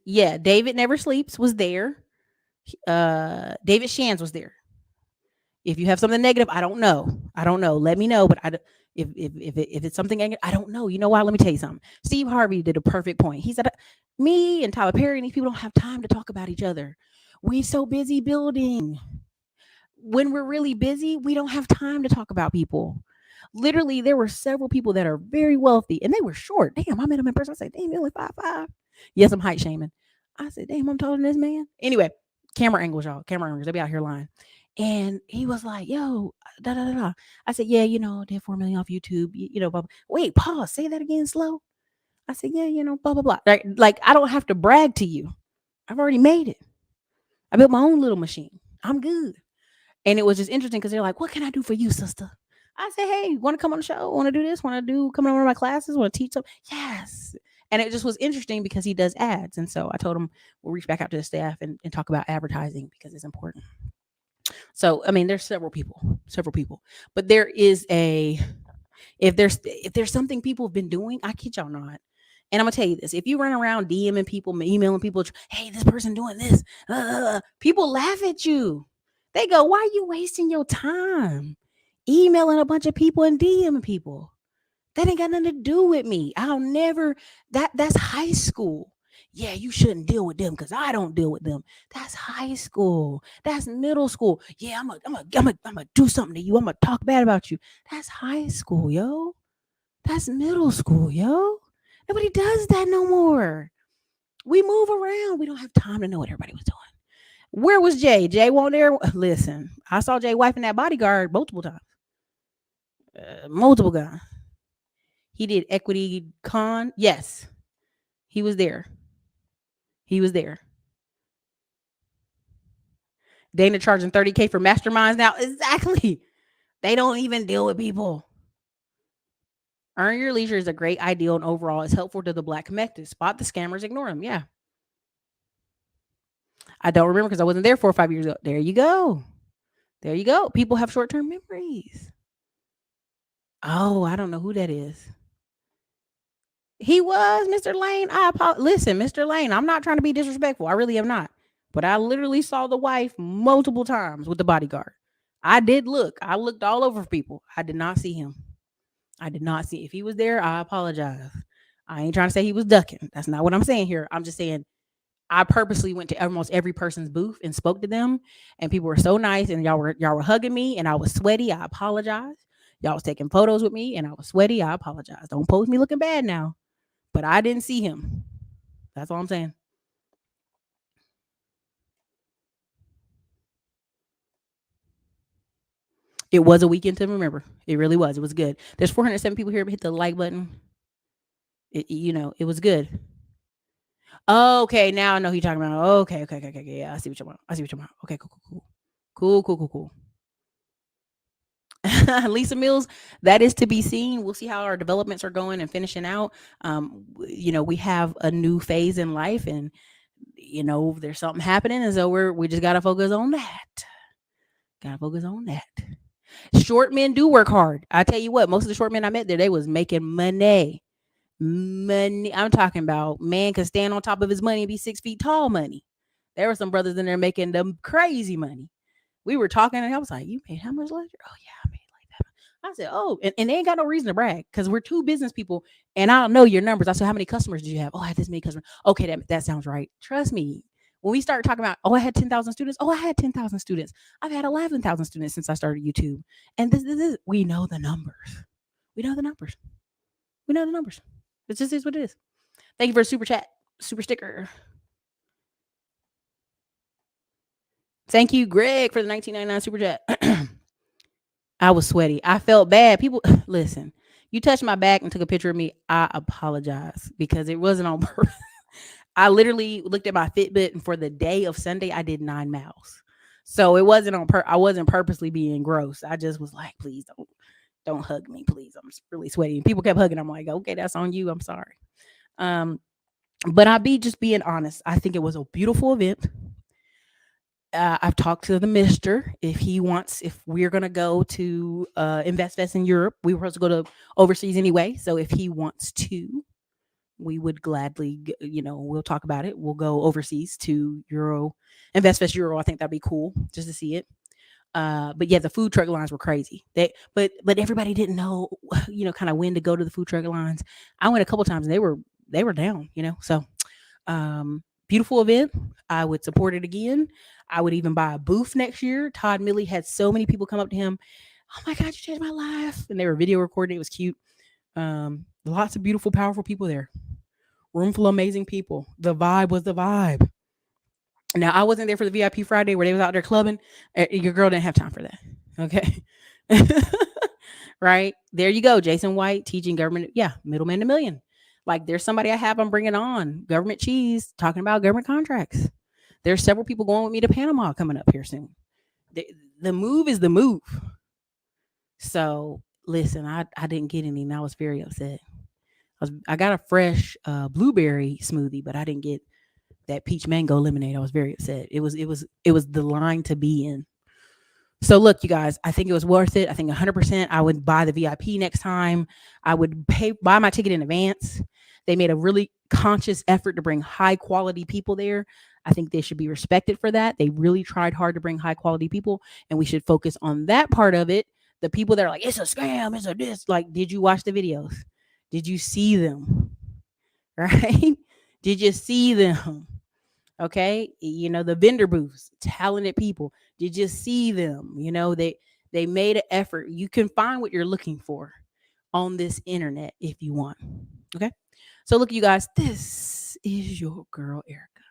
yeah. David Never Sleeps was there. David Shands was there. If you have something negative, I don't know. I don't know. Let me know. But if it's something I don't know. You know why? Let me tell you something. Steve Harvey did a perfect point. He said, "Me and Tyler Perry and these people don't have time to talk about each other. We so busy building. When we're really busy, we don't have time to talk about people." Literally, there were several people that are very wealthy, and they were short. Damn, I met them in person. I said, "Damn, you're only 5'5". Yes, I'm height shaming. I said, "Damn, I'm taller than this man." Anyway, camera angles, y'all. Camera angles. They be out here lying. And he was like, "Yo, da da da da." I said, "Yeah, did 4 million off YouTube. Blah, blah. Wait, pause. Say that again slow." I said, "Yeah, blah blah blah." Like I don't have to brag to you. I've already made it. I built my own little machine. I'm good. And it was just interesting because they're like, "What can I do for you, sister?" I said, "Hey, want to come on the show? Want to do this? Want to come on one of my classes? Want to teach them?" Yes. And it just was interesting because he does ads. And so I told him we'll reach back out to the staff and talk about advertising because it's important. So, I mean, there's several people, but there is if there's something people have been doing, I kid y'all not. And I'm gonna tell you this: if you run around DMing people, emailing people, "Hey, this person doing this," people laugh at you. They go, "Why are you wasting your time emailing a bunch of people and DMing people? That ain't got nothing to do with me. I'll never. That's high school. Yeah, you shouldn't deal with them because I don't deal with them. That's high school. That's middle school. Yeah, I'm gonna do something to you. I'm gonna talk bad about you. That's high school, yo. That's middle school, yo. Nobody does that no more. We move around. We don't have time to know what everybody was doing. Where was Jay? Jay won't there. Listen, I saw Jay wifing that bodyguard multiple times. Multiple times. He did Equity Con. Yes, he was there. He was there. Dana charging 30K for masterminds now. Exactly. They don't even deal with people. Earn Your Leisure is a great ideal and overall is helpful to the Black connected. Spot the scammers, ignore them. Yeah. I don't remember because I wasn't there 4 or 5 years ago. There you go. There you go. People have short term memories. Oh, I don't know who that is. He was Mr. Lane. Listen, Mr. Lane, I'm not trying to be disrespectful. I really am not. But I literally saw the wife multiple times with the bodyguard. I did look. I looked all over for people. I did not see him. I did not see. If he was there, I apologize. I ain't trying to say he was ducking. That's not what I'm saying here. I'm just saying I purposely went to almost every person's booth and spoke to them, and people were so nice, and y'all were hugging me, and I was sweaty. I apologize. Y'all was taking photos with me, and I was sweaty. I apologize. Don't post me looking bad now, but I didn't see him. That's all I'm saying. It was a weekend to remember. It really was. It was good. There's 407 people here. Hit the like button. It was good. Okay, now I know who you're talking about. Okay. Yeah, I see what you're about. Okay, cool. Lisa Mills, that is to be seen. We'll see how our developments are going and finishing out. We have a new phase in life, and there's something happening, and so we just gotta focus on that. Gotta focus on that. Short men do work hard. I tell you what, most of the short men I met there, they was making money. Money. I'm talking about man could stand on top of his money and be 6 feet tall money. There were some brothers in there making them crazy money. We were talking and I was like, "You made how much last year?" "Oh yeah, I made like that." I said, "Oh," and they ain't got no reason to brag because we're two business people and I don't know your numbers. I said, "How many customers did you have?" "Oh, I had this many customers." "Okay, that sounds right." Trust me. When we start talking about, "Oh, I had 10,000 students." "Oh, I had 10,000 students." "I've had 11,000 students since I started YouTube." And this, we know the numbers. We know the numbers. We know the numbers. It just is what it is. Thank you for a super chat, super sticker. Thank you, Greg, for the 1999 super chat. I was sweaty. I felt bad. People, listen, you touched my back and took a picture of me. I apologize because it wasn't on purpose. I literally looked at my Fitbit and for the day of Sunday, I did 9 miles. So it wasn't I wasn't purposely being gross. I just was like, please don't hug me, please. I'm really sweaty. And people kept hugging. I'm like, okay, that's on you. I'm sorry. But I'll be just being honest. I think it was a beautiful event. I've talked to the mister if we're going to go to Investfest in Europe. We were supposed to go to overseas anyway. So if he wants to, we would gladly, we'll talk about it. We'll go overseas to Investfest Euro. I think that'd be cool just to see it. But yeah, the food truck lines were crazy. But everybody didn't know, kind of when to go to the food truck lines. I went a couple times and they were down, So, beautiful event. I would support it again. I would even buy a booth next year. Todd Milley had so many people come up to him. "Oh my God, you changed my life!" And they were video recording. It was cute. Lots of beautiful, powerful people there. Room full of amazing people. The vibe was the vibe. Now I wasn't there for the VIP Friday where they was out there clubbing. Your girl didn't have time for that. Okay. Right there you go. Jason White teaching government. Yeah, middleman to million. Like there's somebody I'm bringing on. Government cheese talking about government contracts. There's several people going with me to Panama coming up here soon. The move is the move. So listen, I didn't get any, and I was very upset. I got a fresh blueberry smoothie, but I didn't get that peach mango lemonade. I was very upset. It was the line to be in. So look, you guys, I think it was worth it. I think 100% I would buy the VIP next time. I would buy my ticket in advance. They made a really conscious effort to bring high quality people there. I think they should be respected for that. They really tried hard to bring high quality people, and we should focus on that part of it. The people that are like, "It's a scam, it's a this." Like, did you watch the videos? Did you see them? Right? Did you see them? Okay, the vendor booths, talented people. Did you see them? They made an effort. You can find what you're looking for on this internet if you want. Okay, so look, you guys, this is your girl Ericka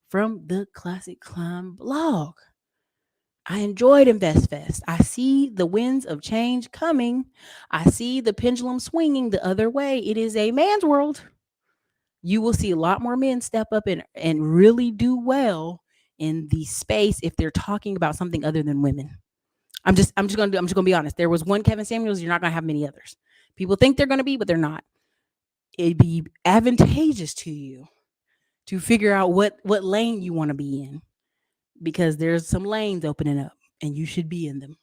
from the Classic Climb blog. I enjoyed Investfest. I see the winds of change coming. I see the pendulum swinging the other way. It is a man's world. You will see a lot more men step up and really do well in the space if they're talking about something other than women. I'm just gonna be honest. There was one Kevin Samuels. You're not gonna have many others. People think they're gonna be, but they're not. It'd be advantageous to you to figure out what lane you want to be in, because there's some lanes opening up, and you should be in them.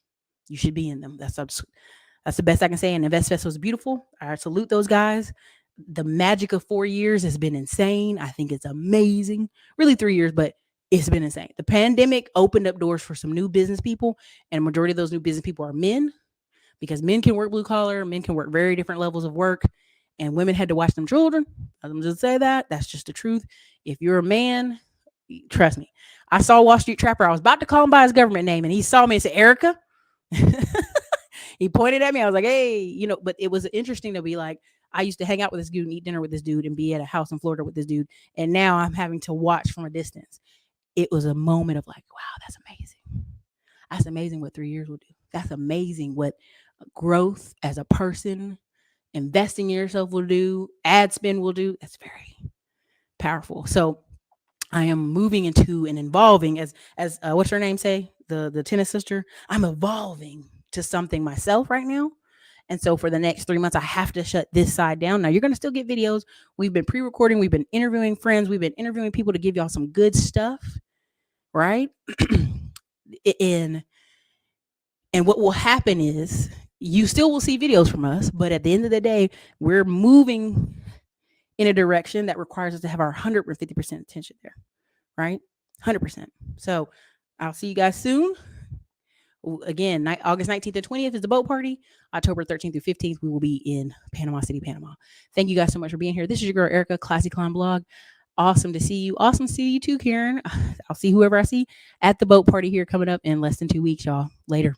You should be in them. That's the best I can say. And Investfest was beautiful. I salute those guys. The magic of 4 years has been insane. I think it's amazing. Really 3 years, but it's been insane. The pandemic opened up doors for some new business people, and a majority of those new business people are men, because men can work blue collar, men can work very different levels of work, and women had to watch them children. I'm just say that. That's just the truth. If you're a man, trust me. I saw Wall Street Trapper. I was about to call him by his government name, and he saw me and said, "Ericka." He pointed at me. I was like, "Hey," but it was interesting to be like, I used to hang out with this dude and eat dinner with this dude and be at a house in Florida with this dude. And now I'm having to watch from a distance. It was a moment of like, wow, that's amazing. That's amazing what 3 years will do. That's amazing what growth as a person, investing in yourself will do, ad spend will do. That's very powerful. So I am moving into and evolving as what's her name say? The tennis sister. I'm evolving to something myself right now. And so for the next 3 months, I have to shut this side down. Now you're going to still get videos. We've been pre-recording. We've been interviewing friends. We've been interviewing people to give y'all some good stuff. Right. and what will happen is you still will see videos from us. But at the end of the day, we're moving in a direction that requires us to have our 150% attention there. Right. 100%. So I'll see you guys soon. Again, August 19th and 20th is the boat party. October 13th through 15th, we will be in Panama City, Panama. Thank you guys so much for being here. This is your girl, Ericka, Classy Climb Blog. Awesome to see you. Awesome to see you too, Karen. I'll see whoever I see at the boat party here coming up in less than 2 weeks, y'all. Later.